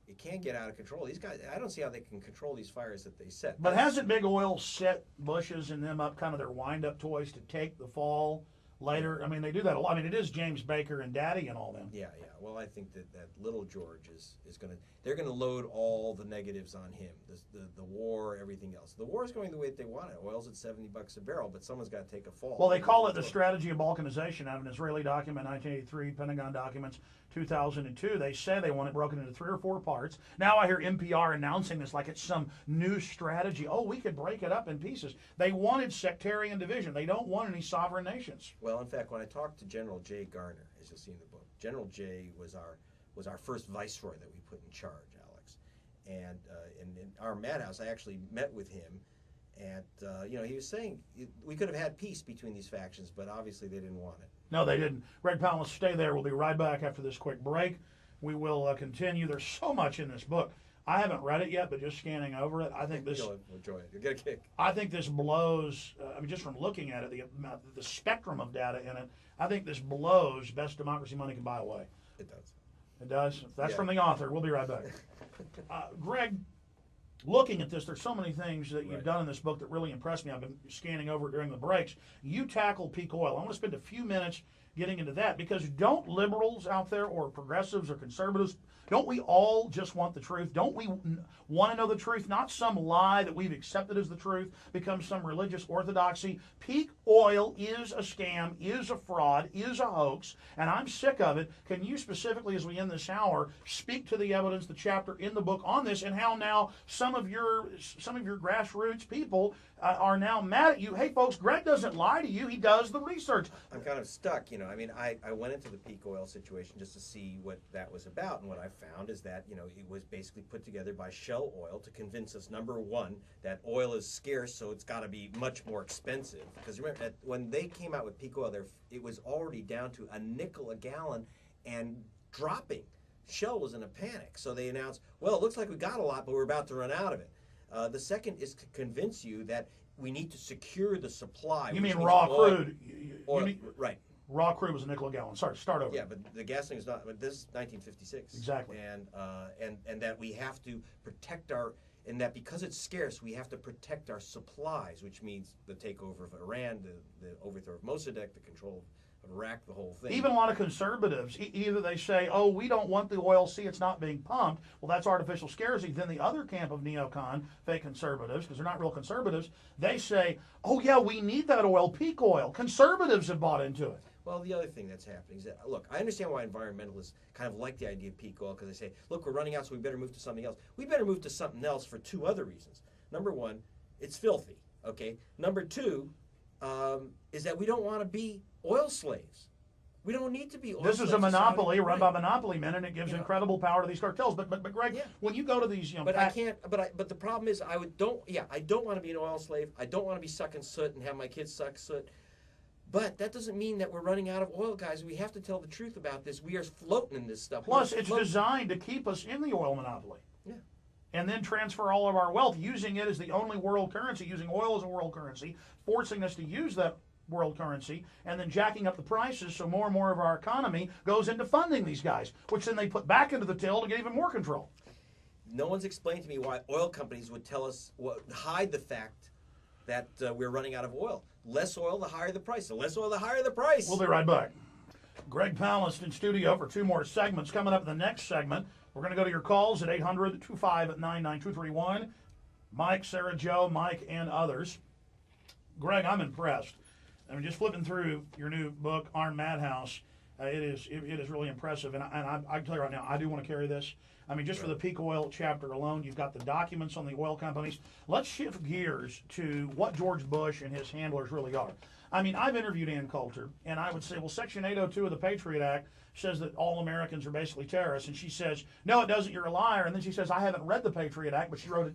it can't get out of control. These guys, I don't see how they can control these fires that they set. But hasn't big oil set Bush's and them up kind of their wind-up toys to take the fall later? I mean, they do that a lot. I mean, it is James Baker and Daddy and all them. Yeah. Well, I think that little George is going to. They're going to load all the negatives on him. The war, everything else. The war is going the way that they want it. Oil's at $70 a barrel, but someone's got to take a fall. Well, they call it the strategy of balkanization. Out of an Israeli document, 1983, Pentagon documents, 2002. They say they want it broken into 3 or 4 parts. Now I hear NPR announcing this like it's some new strategy. Oh, we could break it up in pieces. They wanted sectarian division. They don't want any sovereign nations. Well, in fact, when I talked to General J. Garner, as you'll see in the book, General J was our first viceroy that we put in charge, Alex. And in Armed Madhouse, I actually met with him, And he was saying we could have had peace between these factions, but obviously they didn't want it. No, they didn't. Greg Palast, stay there. We'll be right back after this quick break. We will continue. There's so much in this book. I haven't read it yet, but just scanning over it, I think this. You'll enjoy it. You'll get a kick. I think this blows. Just from looking at it, the spectrum of data in it, I think this blows best democracy money can buy away. It does. It does. That's from the author. We'll be right back. Greg, looking at this, there's so many things that you've done in this book that really impressed me. I've been scanning over it during the breaks. You tackle peak oil. I want to spend a few minutes getting into that, because don't liberals out there or progressives or conservatives, don't we all just want the truth? Don't we want to know the truth? Not some lie that we've accepted as the truth becomes some religious orthodoxy. Peak oil is a scam, is a fraud, is a hoax, and I'm sick of it. Can you specifically, as we end this hour, speak to the evidence, the chapter in the book on this, and how now some of your grassroots people are now mad at you? Hey, folks, Greg doesn't lie to you. He does the research. I'm kind of stuck, I went into the peak oil situation just to see what that was about, and what I found is that, it was basically put together by Shell Oil to convince us, number one, that oil is scarce, so it's got to be much more expensive. Because remember, when they came out with peak oil, it was already down to a nickel a gallon and dropping. Shell was in a panic, so they announced, well, it looks like we got a lot, but we're about to run out of it. The second is to convince you that we need to secure the supply. You mean raw crude? Right. Raw crude was a nickel a gallon. Sorry, start over. Yeah, but the gasoline is not. But this is 1956. Exactly. And that we have to protect and that because it's scarce, we have to protect our supplies, which means the takeover of Iran, the overthrow of Mossadegh, the control of Iraq, the whole thing. Even a lot of conservatives, either they say, oh, we don't want the oil, see, it's not being pumped. Well, that's artificial scarcity. Then the other camp of neocon, fake conservatives, because they're not real conservatives, they say, oh, yeah, we need that oil, peak oil. Conservatives have bought into it. Well, the other thing that's happening is that, look, I understand why environmentalists kind of like the idea of peak oil, because they say, look, we're running out, so we better move to something else. We better move to something else for two other reasons. Number one, it's filthy, okay? Number two, is that we don't want to be oil slaves. We don't need to be oil slaves. This is a monopoly run by monopoly men, and it gives incredible power to these cartels. But Greg, when you go to these, but I can't. But the problem is, I don't want to be an oil slave. I don't want to be sucking soot and have my kids suck soot. But that doesn't mean that we're running out of oil, guys. We have to tell the truth about this. We are floating in this stuff. Plus, it's designed to keep us in the oil monopoly. Yeah. And then transfer all of our wealth, using it as the only world currency, using oil as a world currency, forcing us to use that world currency, and then jacking up the prices so more and more of our economy goes into funding these guys, which then they put back into the till to get even more control. No one's explained to me why oil companies would tell us, hide the fact that we're running out of oil. Less oil, the higher the price. The less oil, the higher the price. We'll be right back. Greg Palast in studio for two more segments. Coming up in the next segment, we're going to go to your calls at 800-259-9231. Mike, Sarah, Joe, Mike, and others. Greg, I'm impressed. I mean, just flipping through your new book, Armed Madhouse, it is really impressive. And I can tell you right now, I do want to carry this. I mean, just for the peak oil chapter alone, you've got the documents on the oil companies. Let's shift gears to what George Bush and his handlers really are. I mean, I've interviewed Ann Coulter, and I would say, well, Section 802 of the Patriot Act says that all Americans are basically terrorists. And she says, no, it doesn't, you're a liar. And then she says, I haven't read the Patriot Act, but she wrote it.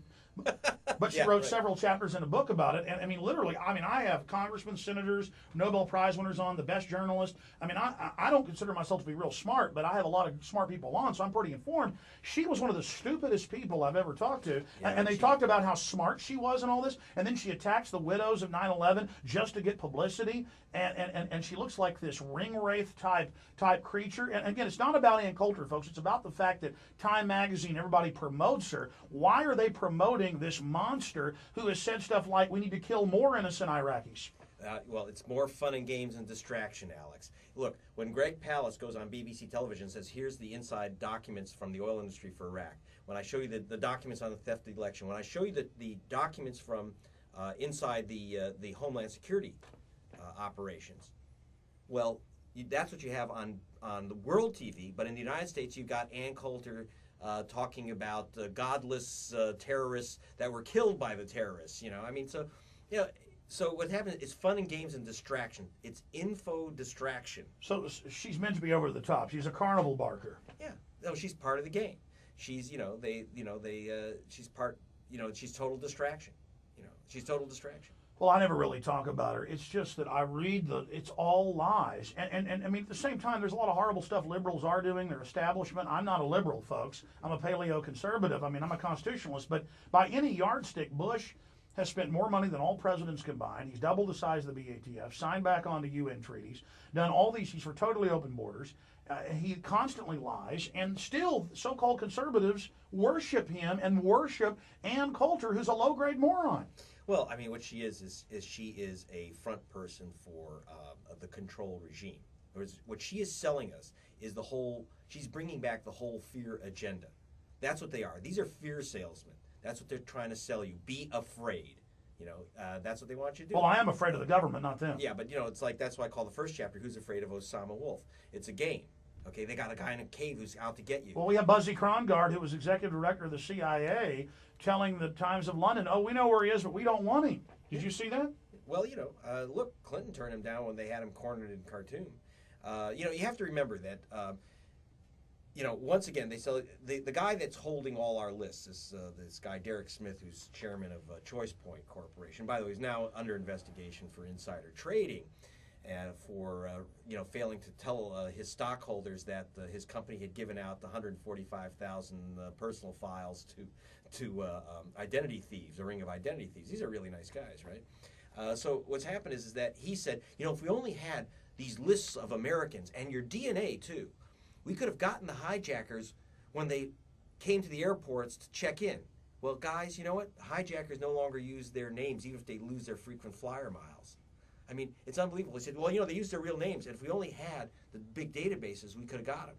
But she wrote several chapters in a book about it. And I mean, literally, I have congressmen, senators, Nobel Prize winners on, the best journalists. I mean, I don't consider myself to be real smart, but I have a lot of smart people on, so I'm pretty informed. She was one of the stupidest people I've ever talked to. And they talked about how smart she was and all this. And then she attacks the widows of 9/11 just to get publicity. And she looks like this ring wraith type creature. And again, it's not about Ann Coulter, folks. It's about the fact that Time Magazine, everybody promotes her. Why are they promoting this monster who has said stuff like, we need to kill more innocent Iraqis? Well, it's more fun and games and distraction, Alex. Look, when Greg Palast goes on BBC television and says, here's the inside documents from the oil industry for Iraq, when I show you the documents on the theft of the election, when I show you the documents from inside the Homeland Security operations, well, that's what you have on the world TV, but in the United States, you've got Ann Coulter talking about godless terrorists that were killed by the terrorists. I mean, so what happens is fun and games and distraction. It's info distraction. So she's meant to be over the top. She's a carnival barker. Yeah, no, she's part of the game. She's she's part. She's total distraction. She's total distraction. Well, I never really talk about her. It's just that I read it's all lies. And I mean, at the same time, there's a lot of horrible stuff liberals are doing, their establishment. I'm not a liberal, folks. I'm a paleo-conservative. I mean, I'm a constitutionalist. But by any yardstick, Bush has spent more money than all presidents combined. He's doubled the size of the BATF, signed back onto UN treaties, done all these, he's for totally open borders. He constantly lies, and still so-called conservatives worship him and worship Ann Coulter, who's a low-grade moron. Well, I mean, what she is she is a front person for the control regime. What she is selling us is she's bringing back the whole fear agenda. That's what they are. These are fear salesmen. That's what they're trying to sell you. Be afraid. That's what they want you to do. Well, I am afraid of the government, not them. Yeah, but it's like, that's why I call the first chapter, Who's Afraid of Osama Wolf? It's a game. Okay, they got a guy in a cave who's out to get you. Well, we have Buzzy Krongard, who was executive director of the CIA, telling the Times of London, we know where he is, but we don't want him. Did you see that? Well, look, Clinton turned him down when they had him cornered in Khartoum. You have to remember that, once again, they sell the guy that's holding all our lists, this guy, Derek Smith, who's chairman of Choice Point Corporation. By the way, he's now under investigation for insider trading. For failing to tell his stockholders that his company had given out the 145,000 personal files to identity thieves, a ring of identity thieves. These are really nice guys, right? So what's happened is that he said, if we only had these lists of Americans and your DNA too, we could have gotten the hijackers when they came to the airports to check in. Well, guys, you know what? Hijackers no longer use their names, even if they lose their frequent flyer miles. I mean, it's unbelievable. He said, well, they use their real names, and if we only had the big databases, we could have got them.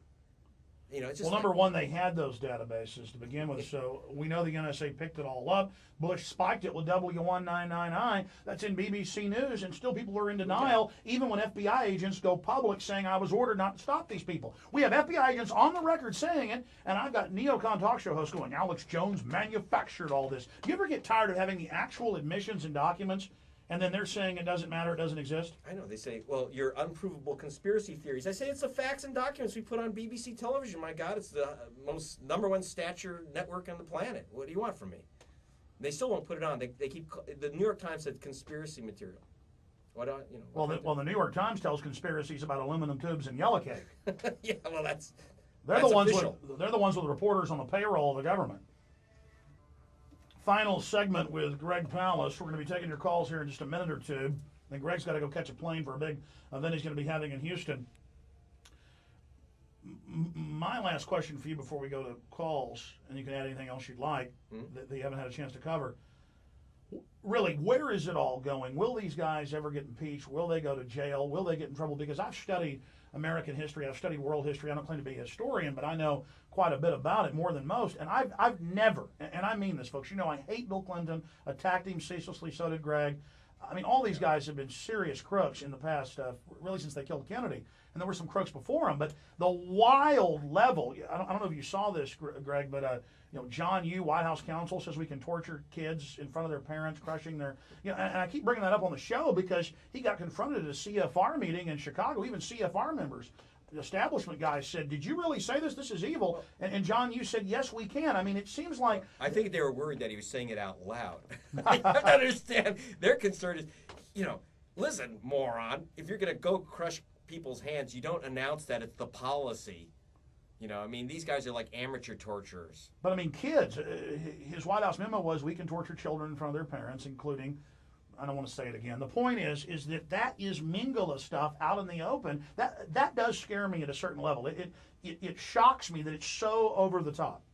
It's just number one, they had those databases to begin with, so we know the NSA picked it all up. Bush spiked it with W1999. That's in BBC News, and still people are in denial, even when FBI agents go public saying, I was ordered not to stop these people. We have FBI agents on the record saying it, and I've got neocon talk show hosts going, Alex Jones manufactured all this. Do you ever get tired of having the actual admissions and documents, and then they're saying it doesn't matter, it doesn't exist? I know. They say, well, your unprovable conspiracy theories. I say it's the facts and documents we put on BBC television. My God, it's the most #1 stature network on the planet. What do you want from me? They still won't put it on. They keep. The New York Times said conspiracy material. What Well, the New York Times tells conspiracies about aluminum tubes and yellow cake. Yeah, well, they're the ones with reporters on the payroll of the government. Final segment with Greg Palast. We're going to be taking your calls here in just a minute or two. Then Greg's got to go catch a plane for a big event he's going to be having in Houston. My last question for you before we go to calls, and you can add anything else you'd like that you haven't had a chance to cover. Really, where is it all going? Will these guys ever get impeached? Will they go to jail? Will they get in trouble? Because I've studied American history. I've studied world history. I don't claim to be a historian, but I know quite a bit about it, more than most. And I've never, and I mean this, folks, I hate Bill Clinton, attacked him ceaselessly, so did Greg. I mean, all these guys have been serious crooks in the past, really since they killed Kennedy. And there were some crooks before them. But the wild level, I don't know if you saw this, Greg, but John Yoo, White House counsel, says we can torture kids in front of their parents, crushing their, and I keep bringing that up on the show because he got confronted at a CFR meeting in Chicago. Even CFR members, the establishment guys said, did you really say this? This is evil. And John Yoo said, yes, we can. I mean, it seems like... I think they were worried that he was saying it out loud. You have to understand, their concern is, listen, moron, if you're going to go crush people's hands, you don't announce that it's the policy. These guys are like amateur torturers. But, kids, his White House memo was we can torture children in front of their parents, including... I don't want to say it again. The point is that is Mingala stuff out in the open. That does scare me at a certain level. It shocks me that it's so over the top.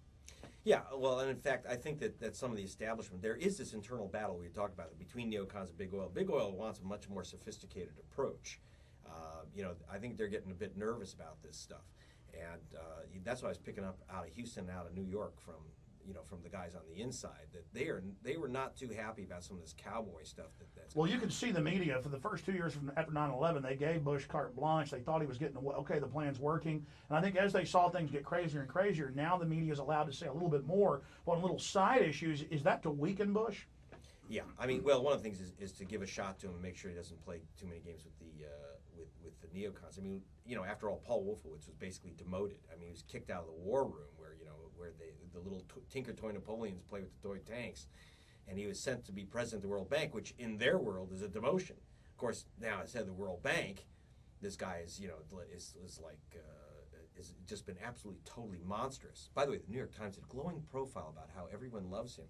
Yeah, well, and in fact, I think that some of the establishment, there is this internal battle we talked about between neocons and Big Oil. Big Oil wants a much more sophisticated approach. I think they're getting a bit nervous about this stuff. And that's why I was picking up out of Houston and out of New York from the guys on the inside, that they were not too happy about some of this cowboy stuff. Well, you can see the media for the first 2 years after 9/11, they gave Bush carte blanche. They thought he was getting away. Okay, the plan's working. And I think as they saw things get crazier and crazier, now the media is allowed to say a little bit more on little side issues. Is that to weaken Bush? Yeah, well, one of the things is to give a shot to him and make sure he doesn't play too many games with the neocons. After all, Paul Wolfowitz was basically demoted. He was kicked out of the war room where the little Tinker Toy Napoleons play with the toy tanks. and he was sent to be president of the World Bank, which in their world is a demotion. Of course, now as head of the World Bank, this guy is is just been absolutely totally monstrous. By the way, the New York Times did a glowing profile about how everyone loves him.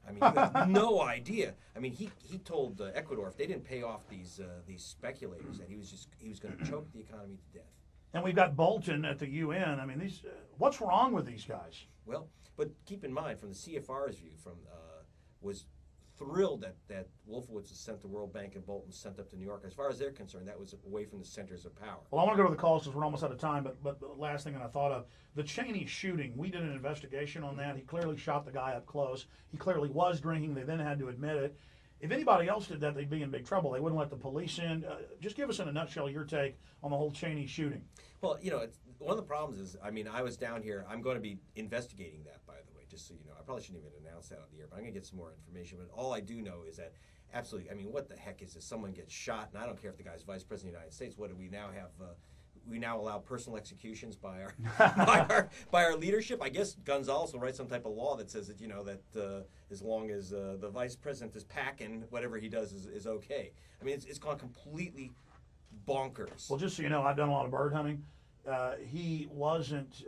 I mean, you have no idea. I mean, he told Ecuador if they didn't pay off these speculators that he was going to choke the economy to death. And we've got Bolton at the UN. I mean, what's wrong with these guys? Well, but keep in mind, from the CFR's view, was thrilled that Wolfowitz was sent to World Bank and Bolton was sent up to New York. As far as they're concerned, that was away from the centers of power. Well, I want to go to the calls because we're almost out of time, but the last thing that I thought of, the Cheney shooting, we did an investigation on that. He clearly shot the guy up close. He clearly was drinking. They then had to admit it. If anybody else did that, they'd be in big trouble. They wouldn't let the police in. Just give us in a nutshell your take on the whole Cheney shooting. Well, one of the problems is, I mean, I was down here. I'm going to be investigating that, by the way, just so you know. I probably shouldn't even announce that on the air, but I'm going to get some more information. But all I do know is that, absolutely, I mean, what the heck is this? Someone gets shot, and I don't care if the guy's vice president of the United States. What do we now have? We now allow personal executions by our by our leadership. I guess Gonzales will write some type of law that says that that as long as the vice president is packing, whatever he does is okay. I mean, it's gone completely bonkers. Well, just so you know, I've done a lot of bird hunting. He wasn't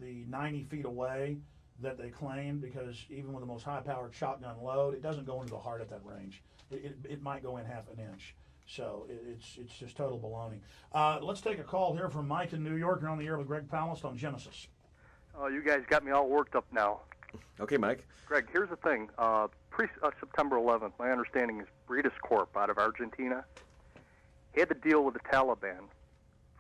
the 90 feet away that they claimed, because even with the most high-powered shotgun load, it doesn't go into the heart at that range. It might go in half an inch. So it's just total baloney. Let's take a call here from Mike in New York. You're on the air with Greg Palast on Genesis. Oh, you guys got me all worked up now. Okay, Mike. Greg, here's the thing. Pre-September 11th, my understanding is Britis Corp out of Argentina had to deal with the Taliban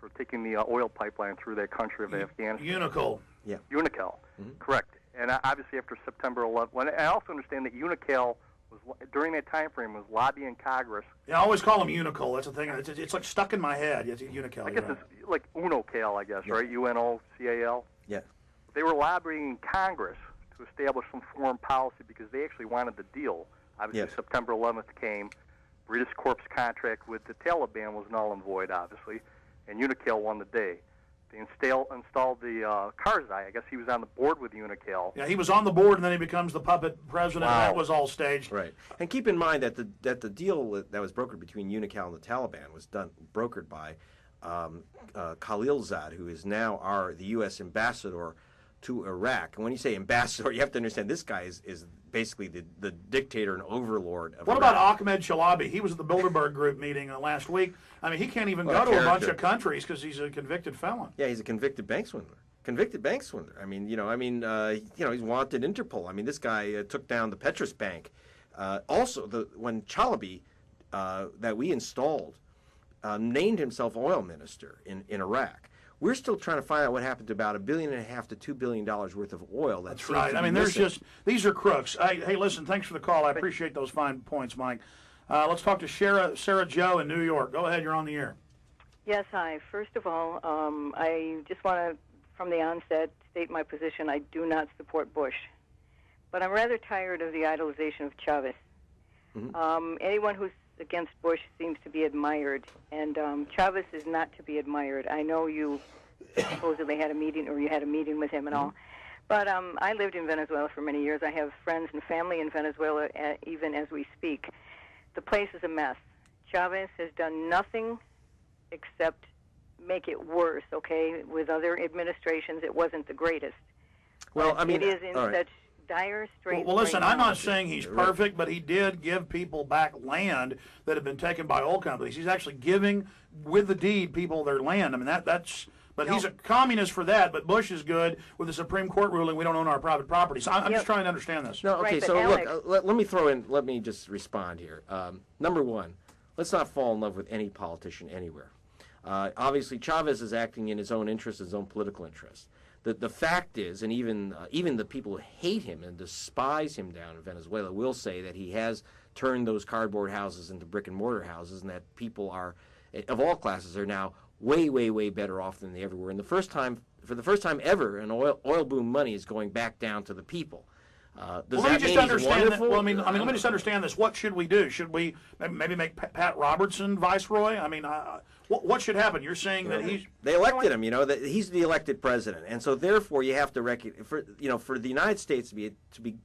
for taking the oil pipeline through that country of Afghanistan. Unocal. Yeah. Unocal, correct. And obviously after September 11th, I also understand that Unocal was, during that time frame, was lobbying Congress. Yeah, I always call them Unocal. That's the thing. It's like stuck in my head. It's Unocal. I guess it's like Unocal, I guess, right? UNOCAL? Yeah. They were lobbying Congress to establish some foreign policy because they actually wanted the deal. Obviously, Yes. September September 11th came. Britis Corp's contract with the Taliban was null and void, obviously, and Unocal won the day. They installed the Karzai. I guess he was on the board with Unocal. Yeah, he was on the board, and then he becomes the puppet president. Wow. That was all staged. Right. And keep in mind that the deal that was brokered between Unocal and the Taliban was brokered by Khalilzad, who is now the U.S. ambassador to Iraq. And when you say ambassador, you have to understand this guy is basically the dictator and overlord of What Iraq. about Ahmed Chalabi? He was at the Bilderberg Group meeting last week. I mean, he can't even go to a bunch of countries because he's a convicted felon. Yeah, he's a convicted bank swindler. I mean, he's wanted Interpol. I mean, this guy took down the Petrus Bank. Also, when Chalabi, that we installed, named himself oil minister in Iraq. We're still trying to find out what happened to about $1.5 billion to $2 billion worth of oil. That's right. I mean, these are crooks. Hey, listen, thanks for the call. I appreciate those fine points, Mike. Let's talk to Sarah Joe in New York. Go ahead, you're on the air. Yes, hi. First of all, I just want to, from the onset, state my position. I do not support Bush. But I'm rather tired of the idolization of Chavez. Mm-hmm. Anyone who's against Bush seems to be admired, and Chavez is not to be admired. I know you supposedly had a meeting, or you had a meeting with him and all, but I lived in Venezuela for many years. I have friends and family in Venezuela, even as we speak. The place is a mess. Chavez has done nothing except make it worse, okay? With other administrations, it wasn't the greatest. Well, I mean, it is in all right. such dire straits. Well, listen, right I'm now. not saying he's perfect, but he did give people back land that had been taken by oil companies. He's actually giving, with the deed, people their land. I mean, that's. But he's a communist for that. But Bush is good with the Supreme Court ruling. We don't own our private property. So I'm just trying to understand this. No, okay. Right, So Alex, look, let me just respond here. Number one, let's not fall in love with any politician anywhere. Obviously, Chavez is acting in his own interest, his own political interest. The fact is, and even the people who hate him and despise him down in Venezuela will say that he has turned those cardboard houses into brick and mortar houses, and that people of all classes are now way, way, way better off than they ever were. And for the first time ever, an oil boom money is going back down to the people. Does that mean he's wonderful? Well, I mean, let me just understand this. What should we do? Should we maybe make Pat Robertson viceroy? I mean, what should happen? You're saying that they elected him. That he's the elected president, and so therefore you have to for the United States to be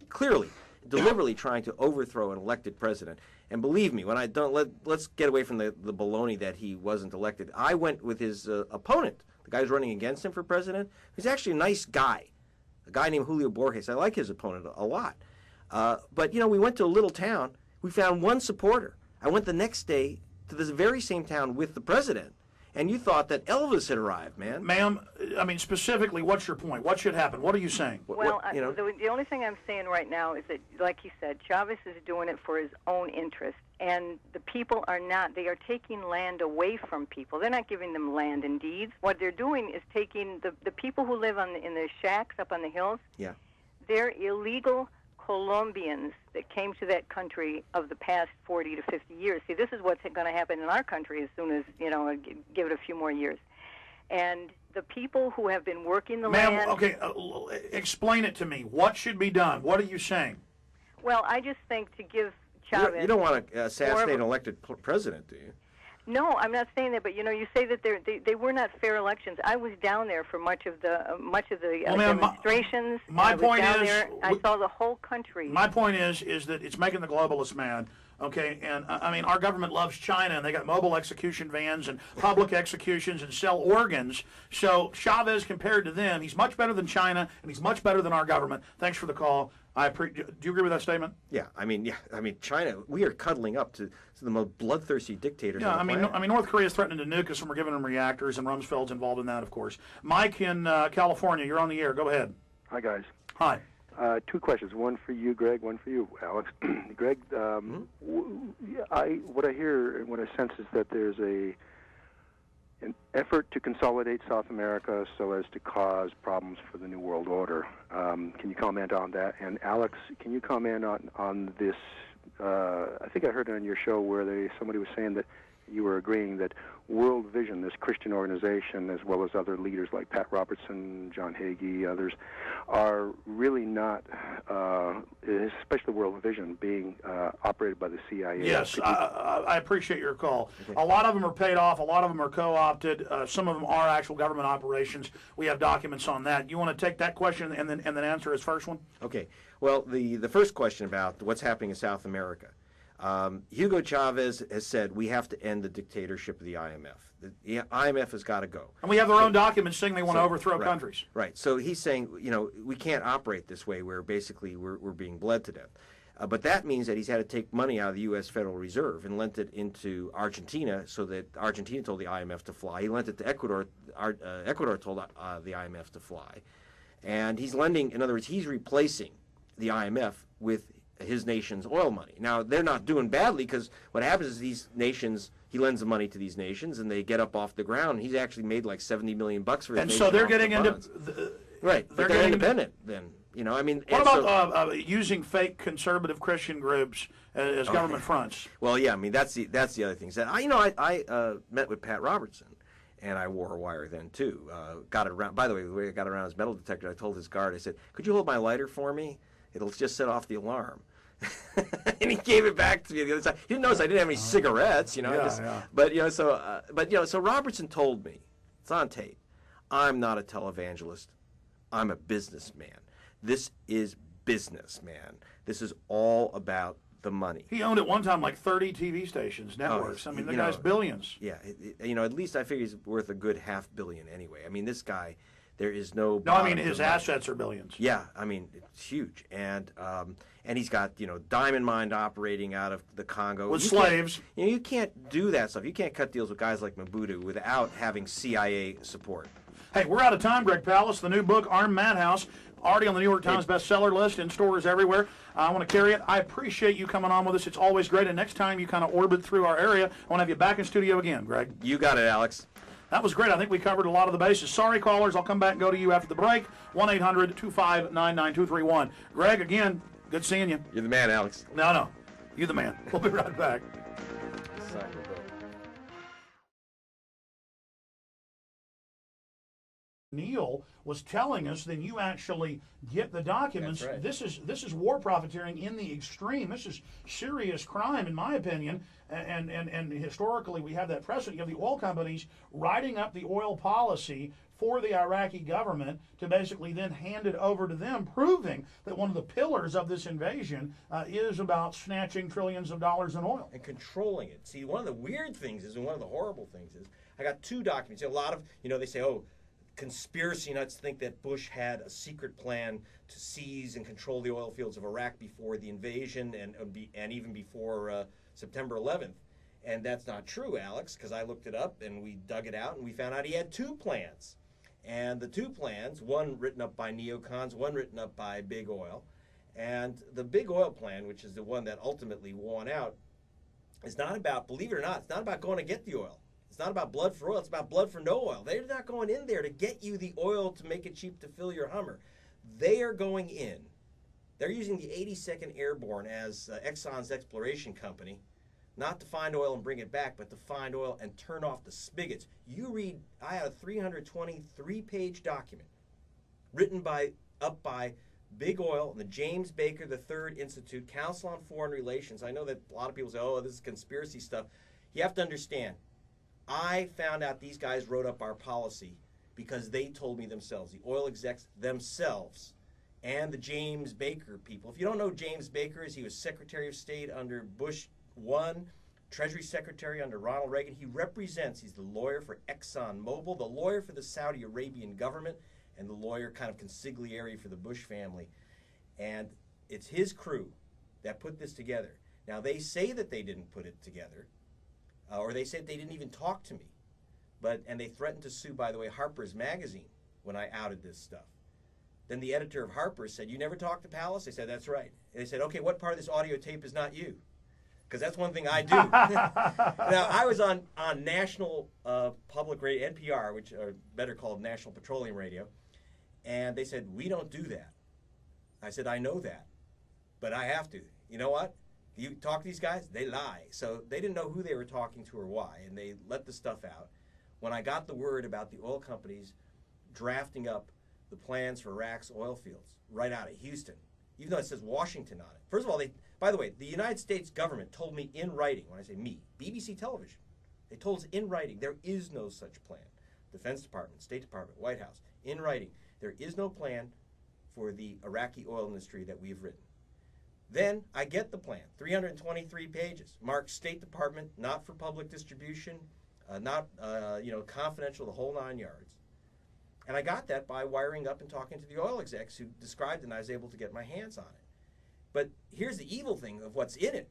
clearly, deliberately trying to overthrow an elected president. And believe me, when I don't let's get away from the baloney that he wasn't elected. I went with his opponent, the guy who's running against him for president. He's actually a nice guy, a guy named Julio Borges. I like his opponent a lot. But we went to a little town. We found one supporter. I went the next day to this very same town with the president. And you thought that Elvis had arrived, man. Ma'am, I mean, specifically, what's your point? What should happen? What are you saying? Well, the only thing I'm saying right now is that, like you said, Chavez is doing it for his own interest. And the people are not. They are taking land away from people. They're not giving them land and deeds. What they're doing is taking the people who live in the shacks up on the hills. Yeah. They're illegal Colombians that came to that country of the past 40 to 50 years. See, this is what's going to happen in our country as soon as, give it a few more years. And the people who have been working the land... Ma'am, okay, explain it to me. What should be done? What are you saying? Well, I just think to give Chavez... You don't want to assassinate an elected president, do you? No, I'm not saying that, but you say that they were not fair elections. I was down there for much of the demonstrations. My point is, I saw the whole country. My point is that it's making the globalist mad. Okay, and I mean, our government loves China, and they got mobile execution vans and public executions and sell organs. So Chavez, compared to them, he's much better than China, and he's much better than our government. Thanks for the call. Do you agree with that statement? Yeah, I mean, China. We are cuddling up to the most bloodthirsty dictators. Yeah, on the planet. I mean, North Korea is threatening to nuke us, and we're giving them reactors, and Rumsfeld's involved in that, of course. Mike in California, you're on the air. Go ahead. Hi, guys. Hi. Two questions. One for you, Greg. One for you, Alex. Greg, what I hear and what I sense is that there's an effort to consolidate South America so as to cause problems for the New World Order. Can you comment on that? And Alex, can you comment on this? I think I heard it on your show where somebody was saying that you were agreeing that World Vision, this Christian organization, as well as other leaders like Pat Robertson, John Hagee, others, are really not, especially World Vision, being operated by the CIA. Yes, I appreciate your call. Okay. A lot of them are paid off. A lot of them are co-opted. Some of them are actual government operations. We have documents on that. You want to take that question and then answer his first one? Okay. Well, the first question about what's happening in South America. Hugo Chavez has said we have to end the dictatorship of the IMF. The IMF has got to go. And we have their own documents saying they want to overthrow countries. Right. So he's saying, we can't operate this way where basically we're being bled to death. But that means that he's had to take money out of the U.S. Federal Reserve and lent it into Argentina so that Argentina told the IMF to fly. He lent it to Ecuador. Ecuador told the IMF to fly. And he's lending, in other words, he's replacing the IMF with his nation's oil money. Now, they're not doing badly because what happens is these nations, he lends the money to these nations and they get up off the ground. He's actually made like $70 million for his nation. And so they're getting into... Right, but they're independent then. What about using fake conservative Christian groups as government fronts? Well, yeah, that's the other thing. I met with Pat Robertson, and I wore a wire then too. Got it around. By the way I got around his metal detector, I told his guard, I said, "Could you hold my lighter for me? It'll just set off the alarm." And he gave it back to me the other side. He didn't notice I didn't have any cigarettes, But so Robertson told me, it's on tape, I'm not a televangelist. I'm a businessman. This is business, man. This is all about the money. He owned at one time like 30 TV stations, networks. The guy's billions. Yeah, at least I figure he's worth a good $500 million anyway. This guy, there is no... No, his assets are billions. Yeah, it's huge. And he's got, diamond mine operating out of the Congo. With slaves. You can't do that stuff. You can't cut deals with guys like Mobutu without having CIA support. Hey, we're out of time. Greg Palast, the new book, Armed Madhouse, already on the New York Times bestseller list, in stores everywhere. I want to carry it. I appreciate you coming on with us. It's always great. And next time you kind of orbit through our area, I want to have you back in studio again, Greg. You got it, Alex. That was great. I think we covered a lot of the bases. Sorry, callers. I'll come back and go to you after the break. 1-800-259-9231. Greg, again, good seeing you. You're the man, Alex. No. You're the man. We'll be right back. Neil was telling us, then you actually get the documents. That's right. This is war profiteering in the extreme. This is serious crime, in my opinion. And historically, we have that precedent. You have the oil companies writing up the oil policy for the Iraqi government to basically then hand it over to them, proving that one of the pillars of this invasion is about snatching trillions of dollars in oil. And controlling it. See, one of the weird things is, and one of the horrible things is, I got two documents. A lot of, they say, oh, conspiracy nuts think that Bush had a secret plan to seize and control the oil fields of Iraq before the invasion and even before September 11th. And that's not true, Alex, because I looked it up and we dug it out and we found out he had two plans. And the two plans, one written up by neocons, one written up by Big Oil. And the Big Oil plan, which is the one that ultimately won out, is not about, believe it or not, it's not about going to get the oil. It's not about blood for oil. It's about blood for no oil. They're not going in there to get you the oil to make it cheap to fill your Hummer. They are going in. They're using the 82nd Airborne as Exxon's exploration company, not to find oil and bring it back, but to find oil and turn off the spigots. You read, I had a 323-page document written up by Big Oil and the James Baker III Institute, Council on Foreign Relations. I know that a lot of people say, oh, this is conspiracy stuff. You have to understand, I found out these guys wrote up our policy because they told me themselves, the oil execs themselves, and the James Baker people. If you don't know who James Baker is, he was Secretary of State under Bush 1, Treasury Secretary under Ronald Reagan. He's the lawyer for ExxonMobil, the lawyer for the Saudi Arabian government, and the lawyer kind of consigliere for the Bush family. And it's his crew that put this together. Now, they say that they didn't put it together, or they said they didn't even talk to me. And they threatened to sue, by the way, Harper's Magazine when I outed this stuff. Then the editor of Harper's said, you never talked to Palast? I said, that's right. And they said, okay, what part of this audio tape is not you? Because that's one thing I do. Now, I was on national public radio, NPR, which are better called National Petroleum Radio, and they said, we don't do that. I said, I know that, but I have to. You know what? You talk to these guys, they lie. So they didn't know who they were talking to or why, and they let the stuff out. When I got the word about the oil companies drafting up the plans for Iraq's oil fields right out of Houston, even though it says Washington on it. First of all, by the way, the United States government told me in writing, when I say me, BBC television, they told us in writing, there is no such plan. Defense Department, State Department, White House, in writing, there is no plan for the Iraqi oil industry that we've written. Then I get the plan, 323 pages, marked State Department, not for public distribution, not confidential, the whole 9 yards. And I got that by wiring up and talking to the oil execs who described it, and I was able to get my hands on it. But here's the evil thing of what's in it.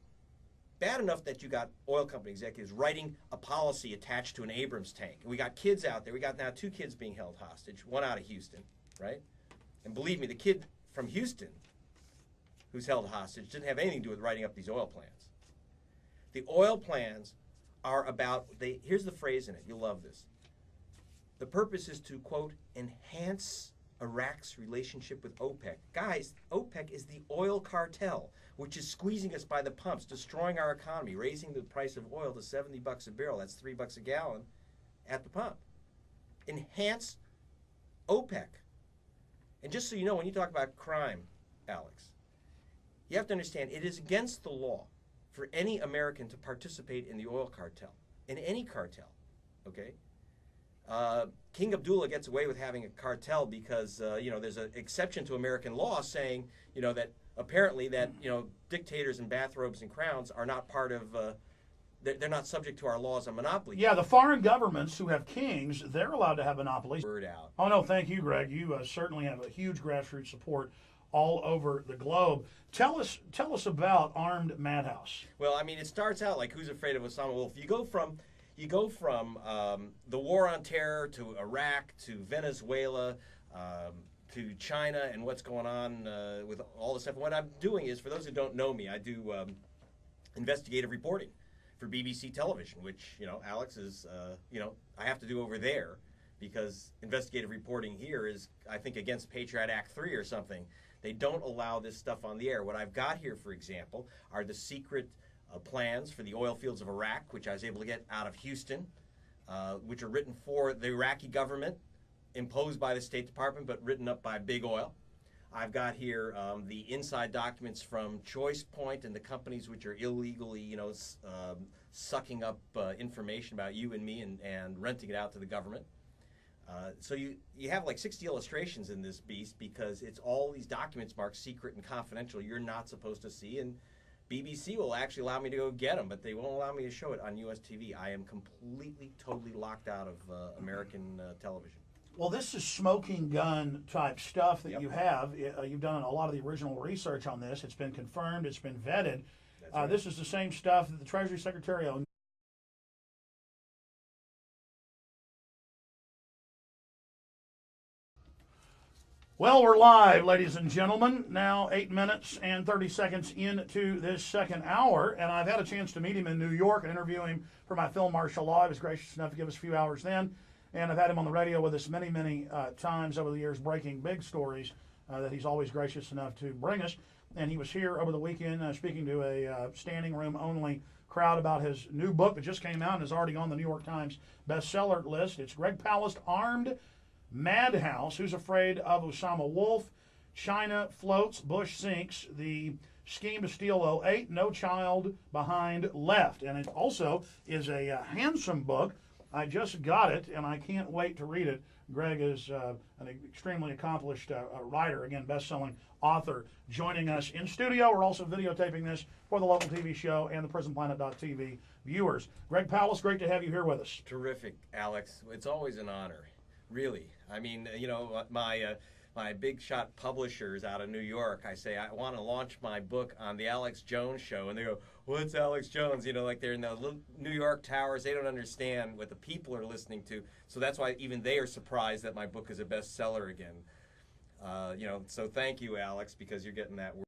Bad enough that you got oil company executives writing a policy attached to an Abrams tank. And we got kids out there. We got now 2 kids being held hostage, one out of Houston, right? And believe me, the kid from Houston who's held hostage didn't have anything to do with writing up these oil plans. The oil plans are about, here's the phrase in it, you'll love this. The purpose is to, quote, enhance Iraq's relationship with OPEC. Guys, OPEC is the oil cartel, which is squeezing us by the pumps, destroying our economy, raising the price of oil to $70 a barrel. That's $3 a gallon at the pump. Enhance OPEC. And just so you know, when you talk about crime, Alex, you have to understand it is against the law for any American to participate in the oil cartel, in any cartel, okay? King Abdullah gets away with having a cartel because, there's an exception to American law saying, that apparently that, dictators in bathrobes and crowns are not part of, they're not subject to our laws on monopoly. Yeah, the foreign governments who have kings, they're allowed to have monopolies. Word out. Oh, no, thank you, Greg. You certainly have a huge grassroots support all over the globe. Tell us about Armed Madhouse. Well, I mean, it starts out like Who's Afraid of Osama? Well, if you go from the war on terror to Iraq to Venezuela to China and what's going on with all this stuff. And what I'm doing is, for those who don't know me, I do investigative reporting for BBC television, which, Alex is, I have to do over there because investigative reporting here is, I think, against Patriot Act 3 or something. They don't allow this stuff on the air. What I've got here, for example, are the secret plans for the oil fields of Iraq, which I was able to get out of Houston, which are written for the Iraqi government imposed by the State Department but written up by Big Oil. I've got here the inside documents from Choice Point and the companies which are illegally, sucking up information about you and me and renting it out to the government. So you have like 60 illustrations in this beast because it's all these documents marked secret and confidential you're not supposed to see, and BBC will actually allow me to go get them, but they won't allow me to show it on US TV. I am completely, totally locked out of American television. Well, this is smoking gun type stuff that Yep. you have. You've done a lot of the original research on this. It's been confirmed. It's been vetted. That's right. This is the same stuff that the Treasury Secretary Well, we're live, ladies and gentlemen. Now 8 minutes and 30 seconds into this second hour, and I've had a chance to meet him in New York and interview him for my film Martial Law. He was gracious enough to give us a few hours then, and I've had him on the radio with us many, many times over the years, breaking big stories that he's always gracious enough to bring us. And he was here over the weekend speaking to a standing room only crowd about his new book that just came out and is already on the New York Times bestseller list. It's Greg Palast, Armed Madhouse, Who's Afraid of Osama Wolf? China Floats, Bush Sinks, The Scheme to Steal 08, No Child Behind Left. And it also is a handsome book. I just got it, and I can't wait to read it. Greg is an extremely accomplished writer, again, best-selling author, joining us in studio. We're also videotaping this for the local TV show and the PrisonPlanet.tv viewers. Greg Palast, great to have you here with us. Terrific, Alex. It's always an honor. Really. I mean, my big shot publishers out of New York, I say, I want to launch my book on the Alex Jones show. And they go, what's Alex Jones? Like they're in the little New York towers. They don't understand what the people are listening to. So that's why even they are surprised that my book is a bestseller again. So thank you, Alex, because you're getting that word.